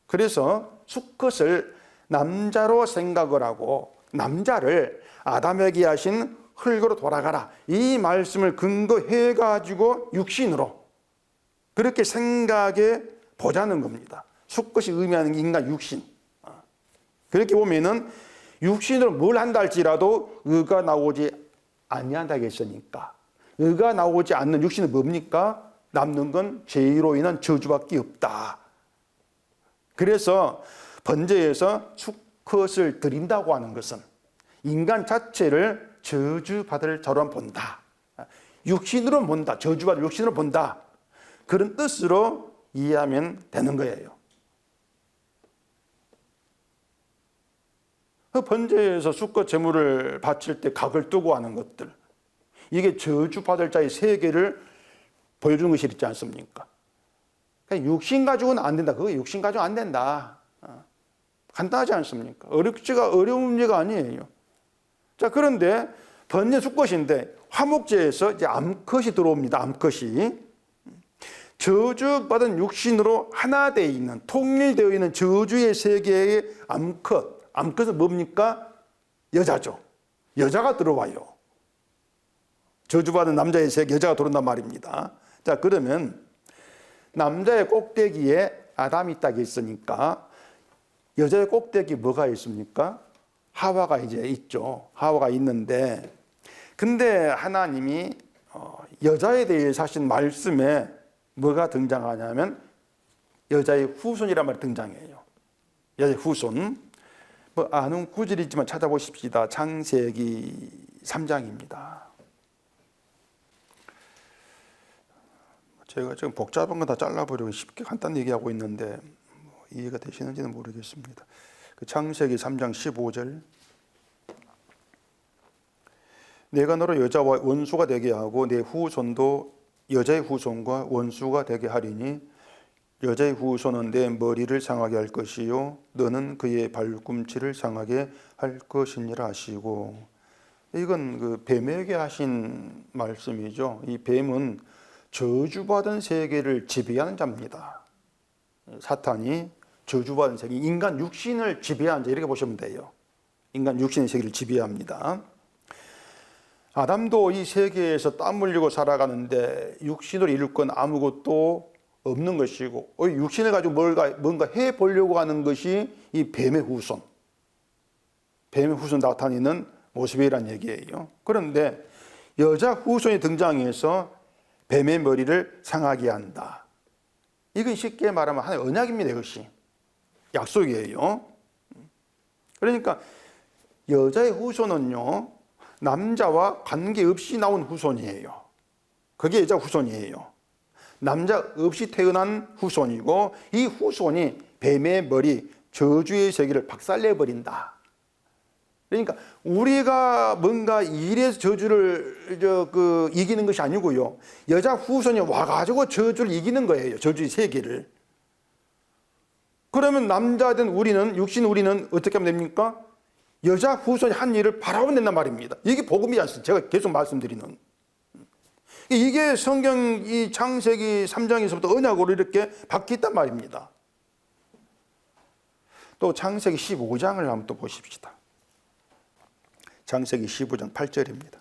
그래서 수컷을 남자로 생각을 하고 남자를 아담에게 하신 흙으로 돌아가라. 이 말씀을 근거해 가지고 육신으로 그렇게 생각해 보자는 겁니다. 수컷이 의미하는 인간 육신. 그렇게 보면은 육신으로 뭘 한다 할지라도 의가 나오지 아니한다 했으니까 의가 나오지 않는 육신은 뭡니까? 남는 건 죄로 인한 저주밖에 없다. 그래서 번제에서 수컷을 드린다고 하는 것은 인간 자체를 저주받을 자로 본다. 육신으로 본다. 저주받을 육신으로 본다. 그런 뜻으로 이해하면 되는 거예요. 그 번제에서 수컷 제물을 바칠 때 각을 두고 하는 것들, 이게 저주받을 자의 세계를 보여주는 것이 있지 않습니까? 육신 가지고는 안 된다. 그거 육신 가지고 안 된다. 간단하지 않습니까? 어려운 문제가 아니에요. 자, 그런데 번제 수컷인데 화목제에서 이제 암컷이 들어옵니다. 암컷이. 저주받은 육신으로 하나 되어 있는, 통일되어 있는 저주의 세계의 암컷. 암컷은 뭡니까? 여자죠. 여자가 들어와요. 저주받은 남자의 세계, 여자가 들어온단 말입니다. 자, 그러면 남자의 꼭대기에 아담이 딱 있으니까 여자의 꼭대기 뭐가 있습니까? 하와가 이제 있죠. 하와가 있는데, 근데 하나님이 여자에 대해서 하신 말씀에 뭐가 등장하냐면 여자의 후손이란 말이 등장해요. 여자의 후손. 뭐 아는 구절이지만 찾아보십시다. 창세기 3장입니다. 제가 지금 복잡한 거 다 잘라버리고 쉽게 간단히 얘기하고 있는데 이해가 되시는지는 모르겠습니다. 그 창세기 3장 15절. 내가 너로 여자와 원수가 되게 하고 내 후손도 여자의 후손과 원수가 되게 하리니 여자의 후손은 내 머리를 상하게 할 것이요 너는 그의 발꿈치를 상하게 할 것이니라 하시고, 이건 그 뱀에게 하신 말씀이죠. 이 뱀은 저주받은 세계를 지배하는 자입니다. 사탄이 저주받은 세계, 인간 육신을 지배하는 자, 이렇게 보시면 돼요. 인간 육신의 세계를 지배합니다. 아담도 이 세계에서 땀 흘리고 살아가는데 육신으로 이룰 건 아무것도 없는 것이고, 육신을 가지고 뭔가 해보려고 하는 것이 이 뱀의 후손, 뱀의 후손 나타내는 모습이란 얘기예요. 그런데 여자 후손이 등장해서 뱀의 머리를 상하게 한다. 이건 쉽게 말하면 하나의 언약입니다. 이것이 약속이에요. 그러니까 여자의 후손은요, 남자와 관계없이 나온 후손이에요. 그게 여자 후손이에요. 남자 없이 태어난 후손이고, 이 후손이 뱀의 머리, 저주의 세계를 박살내버린다. 그러니까 우리가 뭔가 일에서 저주를 이기는 것이 아니고요, 여자 후손이 와가지고 저주를 이기는 거예요. 저주의 세계를. 그러면 남자된 우리는, 육신 우리는 어떻게 하면 됩니까? 여자 후손이 한 일을 바라보면 된단 말입니다. 이게 복음이지 않습니까? 제가 계속 말씀드리는. 이게 성경 이 창세기 3장에서부터 언약으로 이렇게 바뀌었단 말입니다. 또 창세기 15장을 한번 또 보십시다. 창세기 15장 8절입니다.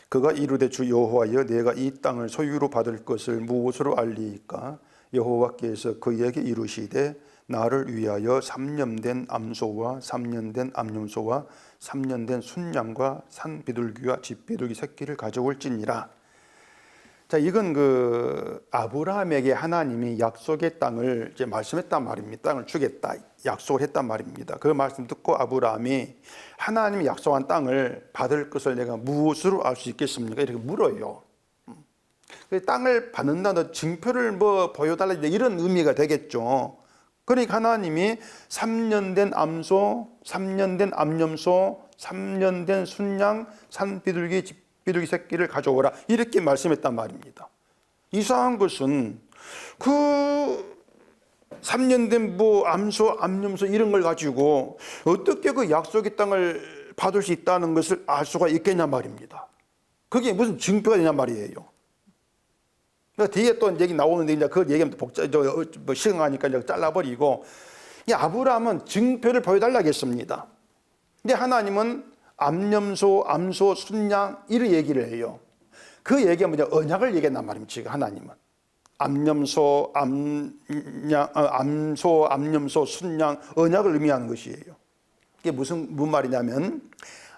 그가 이르되 주 여호와여 내가 이 땅을 소유로 받을 것을 무엇으로 알리이까? 여호와께서 그에게 이르시되 나를 위하여 3년 된 암소와 3년 된 암염소와 3년 된 순양과 산 비둘기와 집 비둘기 새끼를 가져올지니라. 자, 이건 그 아브라함에게 하나님이 약속의 땅을 이제 말씀했단 말입니다. 땅을 주겠다 약속을 했단 말입니다. 그 말씀 듣고 아브라함이 하나님이 약속한 땅을 받을 것을 내가 무엇으로 알 수 있겠습니까? 이렇게 물어요. 땅을 받는다는 증표를 뭐 보여달라 이런 의미가 되겠죠. 그러니까 하나님이 3년 된 암소, 3년 된 암염소, 3년 된 순양, 산 비둘기, 집 비둘기 새끼를 가져오라 이렇게 말씀했단 말입니다. 이상한 것은 그 3년 된 뭐 암소, 암염소 이런 걸 가지고 어떻게 그 약속의 땅을 받을 수 있다는 것을 알 수가 있겠냐 말입니다. 그게 무슨 증표가 되냐 말이에요. 뒤에 또 얘기 나오는데 이제 그 얘기하면 시간하니까 이제 잘라버리고, 이 아브라함은 증표를 보여달라겠습니다. 근데 하나님은 암염소, 암소, 순양 이런 얘기를 해요. 그 얘기하면 이제 언약을 얘기한단 말입니다. 지금 하나님은 암염소, 암소, 암염소, 순양 언약을 의미하는 것이에요. 이게 무슨 말이냐면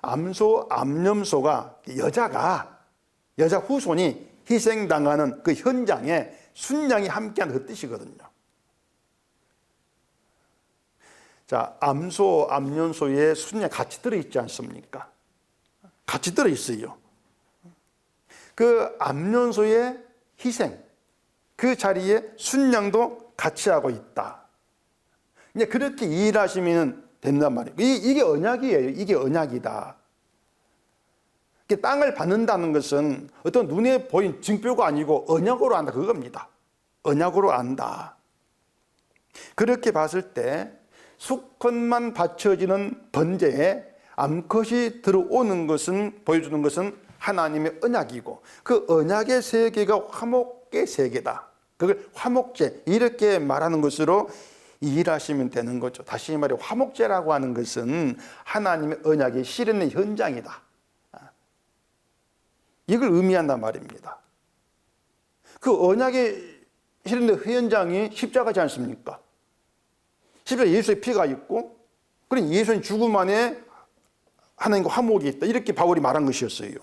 암소, 암염소가 여자 후손이 희생당하는 그 현장에 순양이 함께하는 그 뜻이거든요. 자, 암소, 암염소에 순양 같이 들어있지 않습니까? 같이 들어있어요. 그 암염소의 희생, 그 자리에 순양도 같이 하고 있다. 이제 그렇게 이해하시면 된단 말이에요. 이게 언약이에요. 이게 언약이다. 땅을 받는다는 것은 어떤 눈에 보인 증표가 아니고 언약으로 안다 그겁니다. 언약으로 안다. 그렇게 봤을 때 수컷만 바쳐지는 번제에 암컷이 들어오는 것은, 보여주는 것은 하나님의 언약이고, 그 언약의 세계가 화목의 세계다. 그걸 화목제 이렇게 말하는 것으로 이해하시면 되는 거죠. 다시 말해 화목제라고 하는 것은 하나님의 언약이 실현의 현장이다. 이걸 의미한단 말입니다. 그 언약의 실현의 현장이 십자가지 않습니까? 십자가에 예수의 피가 있고, 그럼 예수의 죽음 안에 하나님과 화목이 있다. 이렇게 바울이 말한 것이었어요.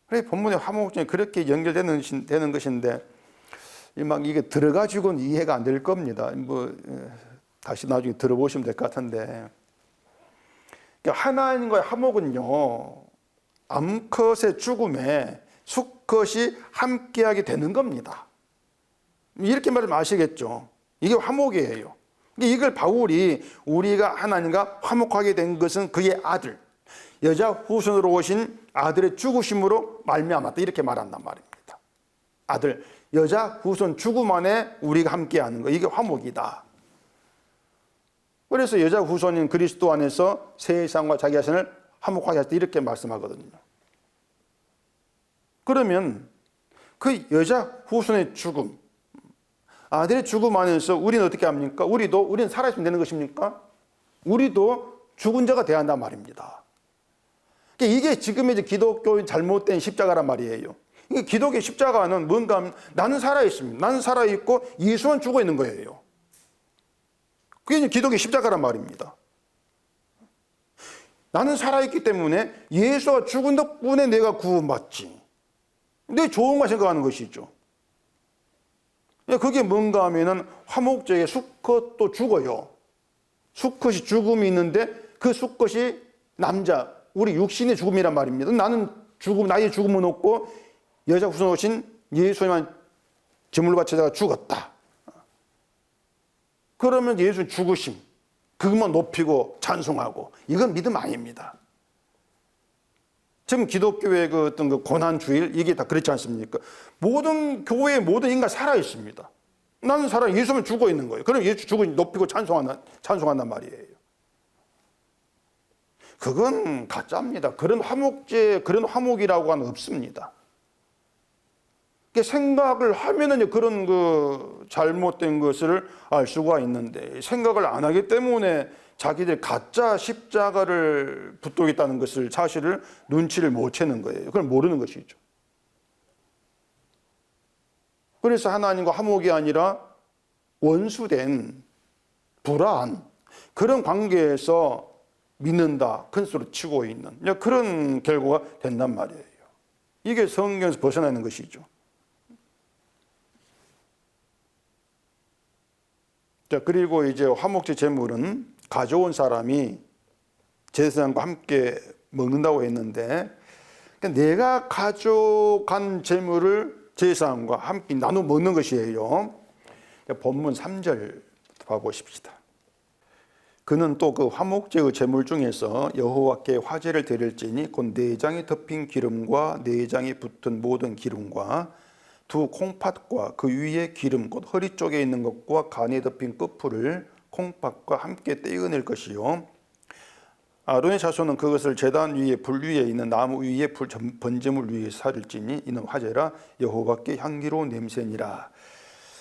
그래 본문의 화목증이 그렇게 연결되는 것인데 막 이게 들어가지고는 이해가 안 될 겁니다. 뭐 다시 나중에 들어보시면 될 것 같은데, 하나님과의 화목은요, 암컷의 죽음에 수컷이 함께하게 되는 겁니다. 이렇게 말하면 아시겠죠? 이게 화목이에요. 이걸 바울이 우리가 하나님과 화목하게 된 것은 그의 아들, 여자 후손으로 오신 아들의 죽으심으로 말미암았다 이렇게 말한단 말입니다. 아들, 여자 후손 죽음 안에 우리가 함께하는 거, 이게 화목이다. 그래서 여자 후손인 그리스도 안에서 세상과 자기 자신을 화목하게 하셨다 이렇게 말씀하거든요. 그러면 그 여자 후손의 죽음, 아들의 죽음 안에서 우리는 어떻게 합니까? 우리는 살아있으면 되는 것입니까? 우리도 죽은 자가 돼야 한단 말입니다. 이게 지금 이제 기독교의 잘못된 십자가란 말이에요. 이게 기독교의 십자가는 뭔가 하면 나는 살아있습니다. 나는 살아있고 예수는 죽어 있는 거예요. 그게 이제 기독교의 십자가란 말입니다. 나는 살아있기 때문에 예수가 죽은 덕분에 내가 구원받지. 내 좋은 거 생각하는 것이죠. 그게 뭔가 하면은 화목제의 수컷도 죽어요. 수컷이 죽음이 있는데 그 수컷이 남자, 우리 육신의 죽음이란 말입니다. 나는 나의 죽음은 없고 여자 후손 오신 예수님만 제물로 바쳐다가 죽었다. 그러면 예수님 죽으심, 그것만 높이고 찬송하고, 이건 믿음 아닙니다. 지금 기독교의 그 어떤 그 고난주일, 이게 다 그렇지 않습니까? 모든 교회의 모든 인간 살아있습니다. 나는 예수는 죽어 있는 거예요. 그럼 예수 죽어 높이고 찬송한단 말이에요. 그건 가짜입니다. 그런 화목이라고 하는 없습니다. 생각을 하면은 그런 그 잘못된 것을 알 수가 있는데, 생각을 안 하기 때문에 자기들 가짜 십자가를 붙들겠다는 것을 사실을 눈치를 못 채는 거예요. 그걸 모르는 것이죠. 그래서 하나님과 화목이 아니라 원수된 불안, 그런 관계에서 믿는다, 큰 소리 치고 있는 그런 결과가 된단 말이에요. 이게 성경에서 벗어나는 것이죠. 자, 그리고 이제 화목제 제물은 가져온 사람이 제사장과 함께 먹는다고 했는데, 그러니까 내가 가져간 제물을 제사장과 함께 나눠 먹는 것이에요. 본문 3절 봐보십시다. 그는 또 그 화목제의 제물 중에서 여호와께 화제를 드릴지니 곧 내장에 덮인 기름과 내장에 붙은 모든 기름과 두 콩팥과 그 위에 기름 곧 허리 쪽에 있는 것과 간에 덮인 끝풀을 콩팥과 함께 떼어낼 것이요, 아론의 자손은 그것을 제단 위에 불 위에 있는 나무 위에 번제물 위에 살을지니 이는 화제라 여호와께 향기로운 냄새니라.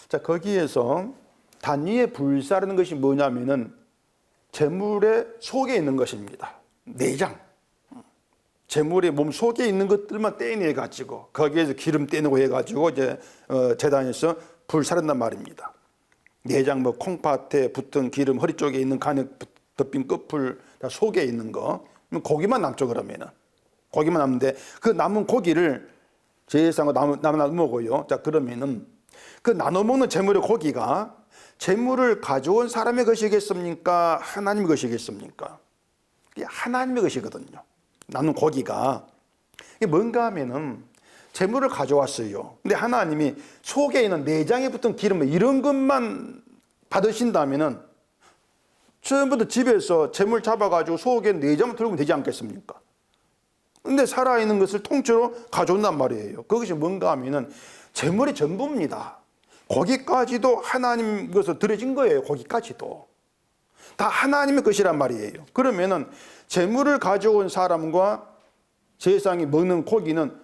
자, 거기에서 단 위에 불 사르는 것이 뭐냐면은 제물의 속에 있는 것입니다. 내장, 제물의 몸 속에 있는 것들만 떼내 가지고 거기에서 기름 떼내고 해가지고 이제 제단에서 불 사른단 말입니다. 내장, 콩팥에 붙은 기름, 허리 쪽에 있는 간에 덮인 끝풀 다 속에 있는 거, 고기만 남죠. 그러면은 고기만 남는데 그 남은 고기를 제사장과 나눠 먹어요. 자, 그러면은 그 나눠 먹는 제물의 고기가 제물을 가져온 사람의 것이겠습니까? 하나님의 것이겠습니까? 이게 하나님의 것이거든요. 나눈 고기가. 이게 뭔가 하면은 제물을 가져왔어요. 근데 하나님이 속에 있는 내장에 붙은 기름 이런 것만 받으신다면은 처음부터 집에서 제물 잡아가지고 속에 내장만 털면 되지 않겠습니까? 근데 살아있는 것을 통째로 가져온단 말이에요. 그것이 뭔가 하면은 제물이 전부입니다. 거기까지도 하나님 것으로 드려진 거예요. 거기까지도 다 하나님의 것이란 말이에요. 그러면은 제물을 가져온 사람과 제사장이 먹는 고기는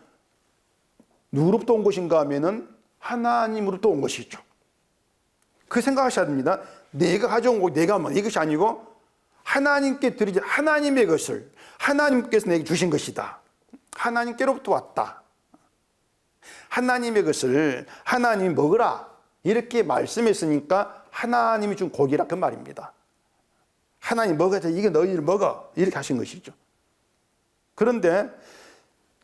누구로부터 온 것인가 하면은 하나님으로부터 온 것이죠. 그 생각하셔야 됩니다. 내가 가져온 고기 내가 먹는 이것이 아니고 하나님께 드리지, 하나님의 것을 하나님께서 내게 주신 것이다. 하나님께로부터 왔다. 하나님의 것을 하나님이 먹으라 이렇게 말씀했으니까 하나님이 준 고기라 그 말입니다. 하나님 먹어야 돼. 이게 너희를 먹어. 이렇게 하신 것이죠. 그런데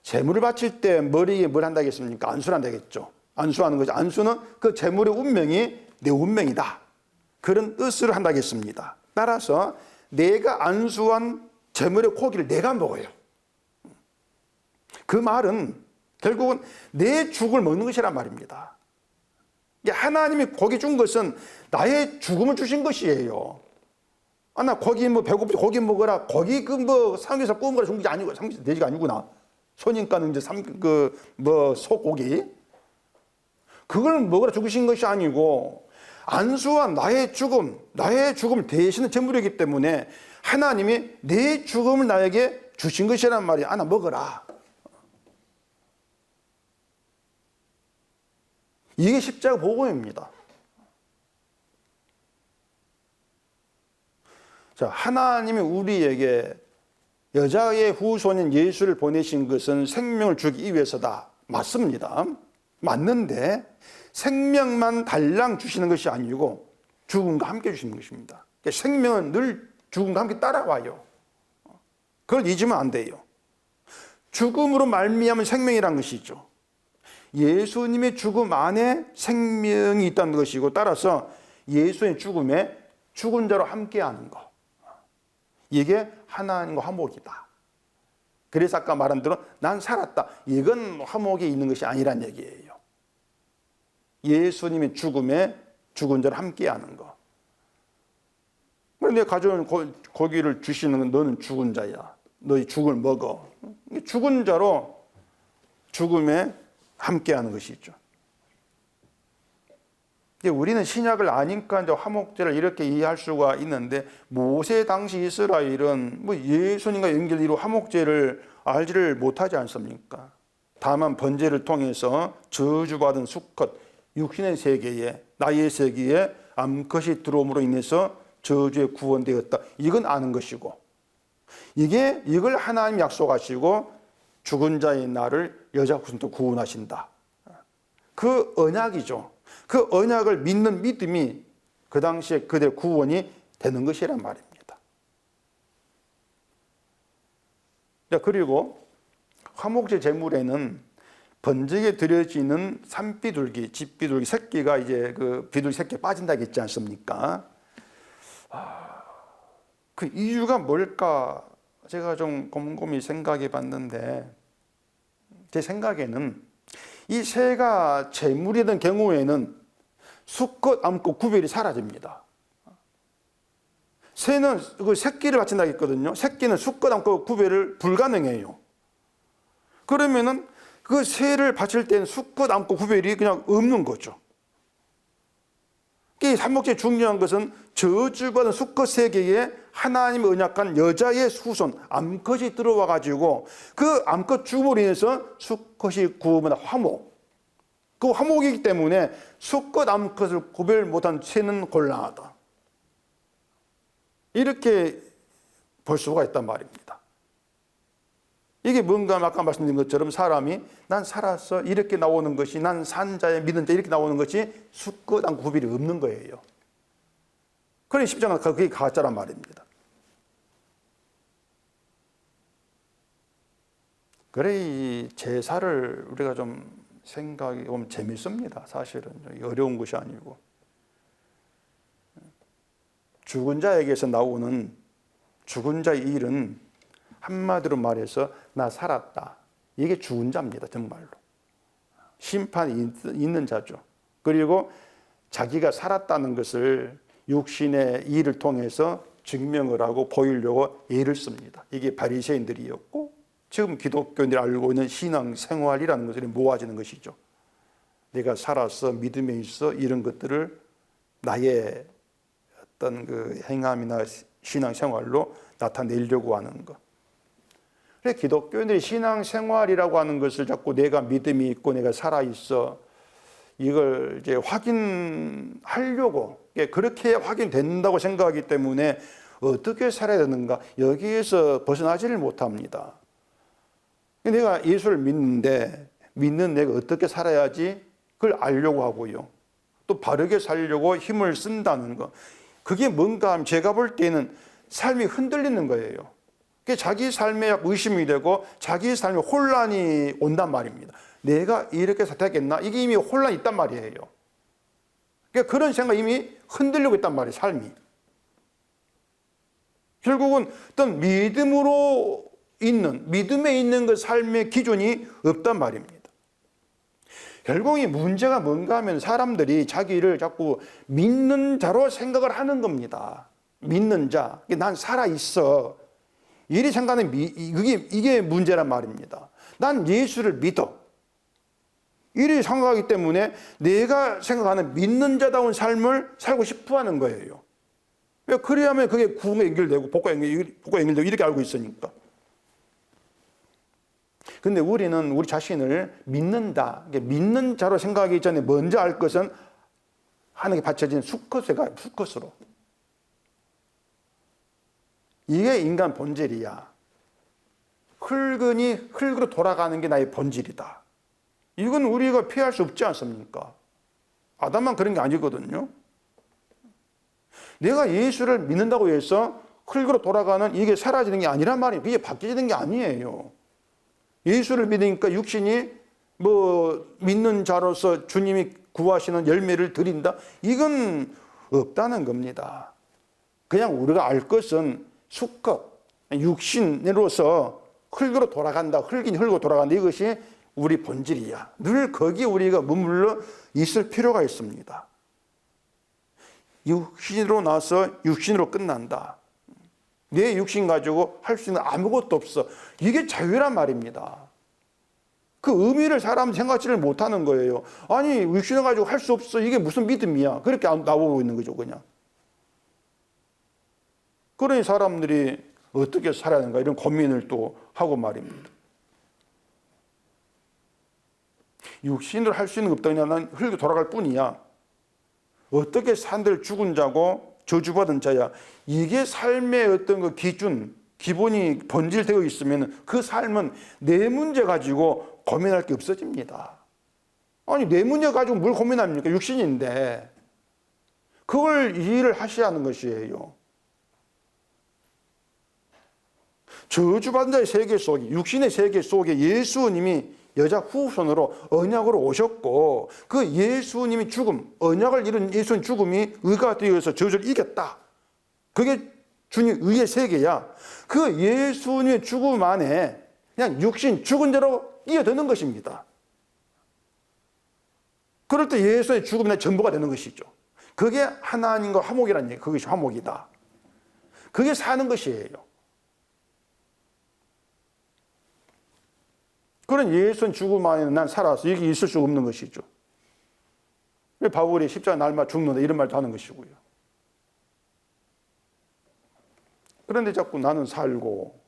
제물을 바칠 때 머리에 뭘 한다겠습니까? 안수를 한다겠죠. 안수하는 거죠. 안수는 그 제물의 운명이 내 운명이다. 그런 뜻으로 한다겠습니다. 따라서 내가 안수한 제물의 고기를 내가 먹어요. 그 말은 결국은 내 죽을 먹는 것이란 말입니다. 하나님이 고기 준 것은 나의 죽음을 주신 것이에요. 나 고기 뭐 배고프지 고기 먹어라. 고기 그 뭐 상에서 구운 거라 죽은 게 아니고 상에서 돼지가 아니구나. 손님가는 이제 소고기. 그걸 먹으라 죽으신 것이 아니고 안수와 나의 죽음을 대신에 제물이기 때문에 하나님이 내 죽음을 나에게 주신 것이란 말이야. 나 먹어라. 이게 십자가 복음입니다. 자, 하나님이 우리에게 여자의 후손인 예수를 보내신 것은 생명을 주기 위해서다. 맞습니다. 맞는데 생명만 달랑 주시는 것이 아니고 죽음과 함께 주시는 것입니다. 그러니까 생명은 늘 죽음과 함께 따라와요. 그걸 잊으면 안 돼요. 죽음으로 말미암은 생명이란 것이죠. 예수님의 죽음 안에 생명이 있다는 것이고, 따라서 예수의 죽음에 죽은 자로 함께하는 것, 이게 하나님과 화목이다. 그래서 아까 말한 대로 난 살았다, 이건 화목에 있는 것이 아니란 얘기예요. 예수님의 죽음에 죽은 자로 함께하는 것. 내가 가져온 고기를 주시는 건 너는 죽은 자야. 너희 죽을 먹어. 죽은 자로 죽음에 함께하는 것이죠. 우리는 신약을 아니까 이제 화목제를 이렇게 이해할 수가 있는데, 모세 당시 이스라엘은 뭐 예수님과 연결이로 화목제를 알지를 못하지 않습니까? 다만 번제를 통해서 저주받은 수컷, 육신의 세계에, 나의 세계에 암컷이 들어옴으로 인해서 저주에 구원되었다. 이건 아는 것이고, 이걸 하나님 약속하시고 죽은 자의 나를 여자 후손도 구원하신다. 그 언약이죠. 그 언약을 믿는 믿음이 그 당시에 그들의 구원이 되는 것이란 말입니다. 그리고 화목제 제물에는 번제에 드려지는 산비둘기, 집비둘기 새끼가 이제 그 비둘기 새끼 빠진다고 했지 않습니까? 그 이유가 뭘까? 제가 좀 곰곰이 생각해 봤는데, 제 생각에는 이 새가 제물이던 경우에는 수컷, 암컷 구별이 사라집니다. 새는 그 새끼를 바친다고 했거든요. 새끼는 수컷, 암컷 구별을 불가능해요. 그러면은 그 새를 바칠 때는 수컷, 암컷 구별이 그냥 없는 거죠. 이 화목제의 중요한 것은 저주받은 수컷 세계에 하나님의 언약한 여자의 후손, 암컷이 들어와 가지고 그 암컷 죽음으로 인해서 수컷이 구원한 화목. 그 화목이기 때문에 수컷, 암컷을 구별 못한 새는 곤란하다. 이렇게 볼 수가 있단 말입니다. 이게 뭔가 아까 말씀드린 것처럼 사람이 난 살았어 이렇게 나오는 것이, 난 산 자에 믿은 자 이렇게 나오는 것이 수컷, 암컷 구별이 없는 거예요. 그래 십자가 그게 가짜란 말입니다. 그래 이 제사를 우리가 좀 생각해 보면 재밌습니다. 사실은 어려운 것이 아니고, 죽은 자에게서 나오는 죽은 자의 일은 한마디로 말해서 나 살았다. 이게 죽은 자입니다. 정말로. 심판이 있는 자죠. 그리고 자기가 살았다는 것을 육신의 일을 통해서 증명을 하고 보이려고 애를 씁니다. 이게 바리새인들이었고, 지금 기독교인들이 알고 있는 신앙생활이라는 것들이 모아지는 것이죠. 내가 살았어, 믿음에 있어, 이런 것들을 나의 어떤 그 행함이나 신앙생활로 나타내려고 하는 것. 그래서 기독교인들이 신앙생활이라고 하는 것을 자꾸 내가 믿음이 있고 내가 살아있어, 이걸 이제 확인하려고, 그렇게 확인된다고 생각하기 때문에 어떻게 살아야 되는가, 여기에서 벗어나지를 못합니다. 내가 예수를 믿는데 믿는 내가 어떻게 살아야지 그걸 알려고 하고요. 또 바르게 살려고 힘을 쓴다는 것. 그게 뭔가 하면 제가 볼 때는 삶이 흔들리는 거예요. 자기 삶에 의심이 되고 자기 삶에 혼란이 온단 말입니다. 내가 이렇게 살아야겠나? 이게 이미 혼란이 있단 말이에요. 그러니까 그런 생각이 이미 흔들리고 있단 말이에요. 삶이. 결국은 어떤 믿음에 있는 그 삶의 기준이 없단 말입니다. 결국 이 문제가 뭔가 하면 사람들이 자기를 자꾸 믿는 자로 생각을 하는 겁니다. 믿는 자, 난 살아있어. 이리 생각하는 이게 문제란 말입니다. 난 예수를 믿어. 이리 생각하기 때문에 내가 생각하는 믿는 자다운 삶을 살고 싶어 하는 거예요. 그래야만 그게 구원과 연결되고 복과 연결되고 이렇게 알고 있으니까. 근데 우리는 우리 자신을 믿는다, 믿는 자로 생각하기 전에 먼저 알 것은 하나님께 바쳐진 수컷에 가요. 수컷으로. 이게 인간 본질이야. 흙은이 흙으로 돌아가는 게 나의 본질이다. 이건 우리가 피할 수 없지 않습니까? 아담만 그런 게 아니거든요. 내가 예수를 믿는다고 해서 흙으로 돌아가는 이게 사라지는 게 아니란 말이에요. 그게 바뀌는 게 아니에요. 예수를 믿으니까 육신이 믿는 자로서 주님이 구하시는 열매를 드린다? 이건 없다는 겁니다. 그냥 우리가 알 것은 수컷, 육신으로서 흙으로 돌아간다. 흙이 흙으로 돌아간다. 이것이 우리 본질이야. 늘 거기에 우리가 머물러 있을 필요가 있습니다. 육신으로 나서 육신으로 끝난다. 내 육신 가지고 할 수 있는 아무것도 없어. 이게 자유란 말입니다. 그 의미를 사람 생각지를 못하는 거예요. 아니 육신을 가지고 할 수 없어. 이게 무슨 믿음이야. 그렇게 나오고 있는 거죠 그냥. 그러니 사람들이 어떻게 살아야 하는가 이런 고민을 또 하고 말입니다. 육신으로 할 수 있는 게 없다. 그냥 난 흙으로 돌아갈 뿐이야. 어떻게 산들 죽은 자고 저주받은 자야. 이게 삶의 어떤 그 기준, 기본이 본질되어 있으면 그 삶은 내 문제 가지고 고민할 게 없어집니다. 아니 내 문제 가지고 뭘 고민합니까? 육신인데. 그걸 이해를 하셔야 하는 것이에요. 저주받은 자의 세계 속에, 육신의 세계 속에 예수님이 여자 후손으로 언약으로 오셨고 그 예수님이 죽음, 언약을 이룬 예수님 죽음이 의가 되어서 저주를 이겼다. 그게 주님 의의 세계야. 그 예수님의 죽음 안에 그냥 육신 죽은 대로 뛰어드는 것입니다. 그럴 때 예수의 죽음이 내 전부가 되는 것이죠. 그게 하나님과 화목이라는 얘기예요. 그것이 화목이다. 그게 사는 것이에요. 그런 예수는 죽음 안에는 난 살아서 이게 있을 수 없는 것이죠. 왜 바울이 십자가 날마 죽는다 이런 말도 하는 것이고요. 그런데 자꾸 나는 살고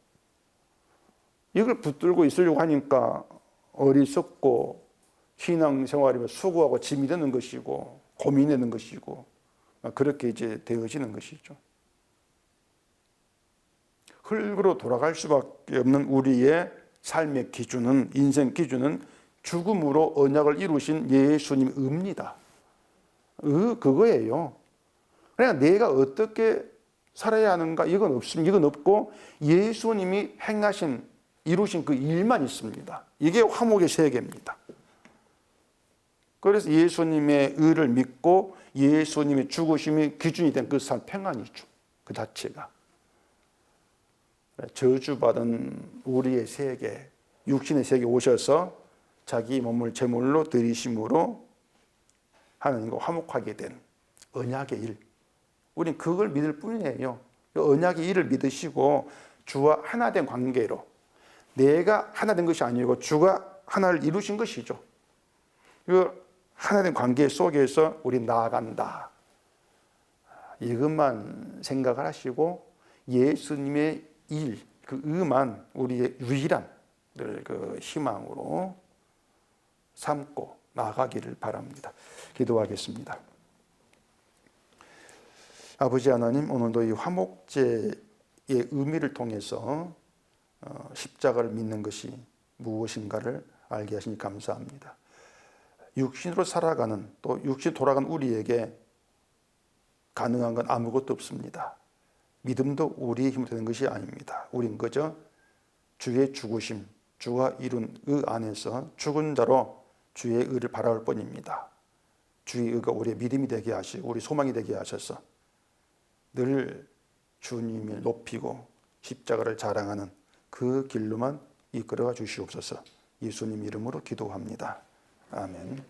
이걸 붙들고 있으려고 하니까 어리석고 신앙생활이면 수고하고 짐이 되는 것이고 고민되는 것이고 그렇게 이제 되어지는 것이죠. 흙으로 돌아갈 수밖에 없는 우리의 삶의 기준은, 인생 기준은 죽음으로 언약을 이루신 예수님의 의입니다. 그거예요. 그러니까 내가 어떻게 살아야 하는가 이건 없습니다. 이건 없고 예수님이 행하신, 이루신 그 일만 있습니다. 이게 화목의 세계입니다. 그래서 예수님의 의를 믿고 예수님의 죽으심이 기준이 된 그 삶 평안이죠. 그 자체가. 저주받은 우리의 세계, 육신의 세계에 오셔서 자기 몸을 제물로 드리심으로 하나님과 화목하게 된 언약의 일. 우린 그걸 믿을 뿐이에요. 언약의 일을 믿으시고 주와 하나 된 관계로 내가 하나 된 것이 아니고 주가 하나를 이루신 것이죠. 그 하나 된 관계 속에서 우리 나아간다. 이것만 생각을 하시고 예수님의 일, 그 의만 우리의 유일한 그 희망으로 삼고 나아가기를 바랍니다. 기도하겠습니다. 아버지 하나님, 오늘도 이 화목제의 의미를 통해서 십자가를 믿는 것이 무엇인가를 알게 하시니 감사합니다. 육신으로 살아가는, 또 육신 돌아간 우리에게 가능한 건 아무것도 없습니다. 믿음도 우리의 힘으로 되는 것이 아닙니다. 우린 그저 주의 죽으심, 주가 이룬 의 안에서 죽은 자로 주의 의를 바라볼 뿐입니다. 주의 의가 우리의 믿음이 되게 하시고 우리 소망이 되게 하셔서 늘 주님을 높이고 십자가를 자랑하는 그 길로만 이끌어가 주시옵소서. 예수님 이름으로 기도합니다. 아멘.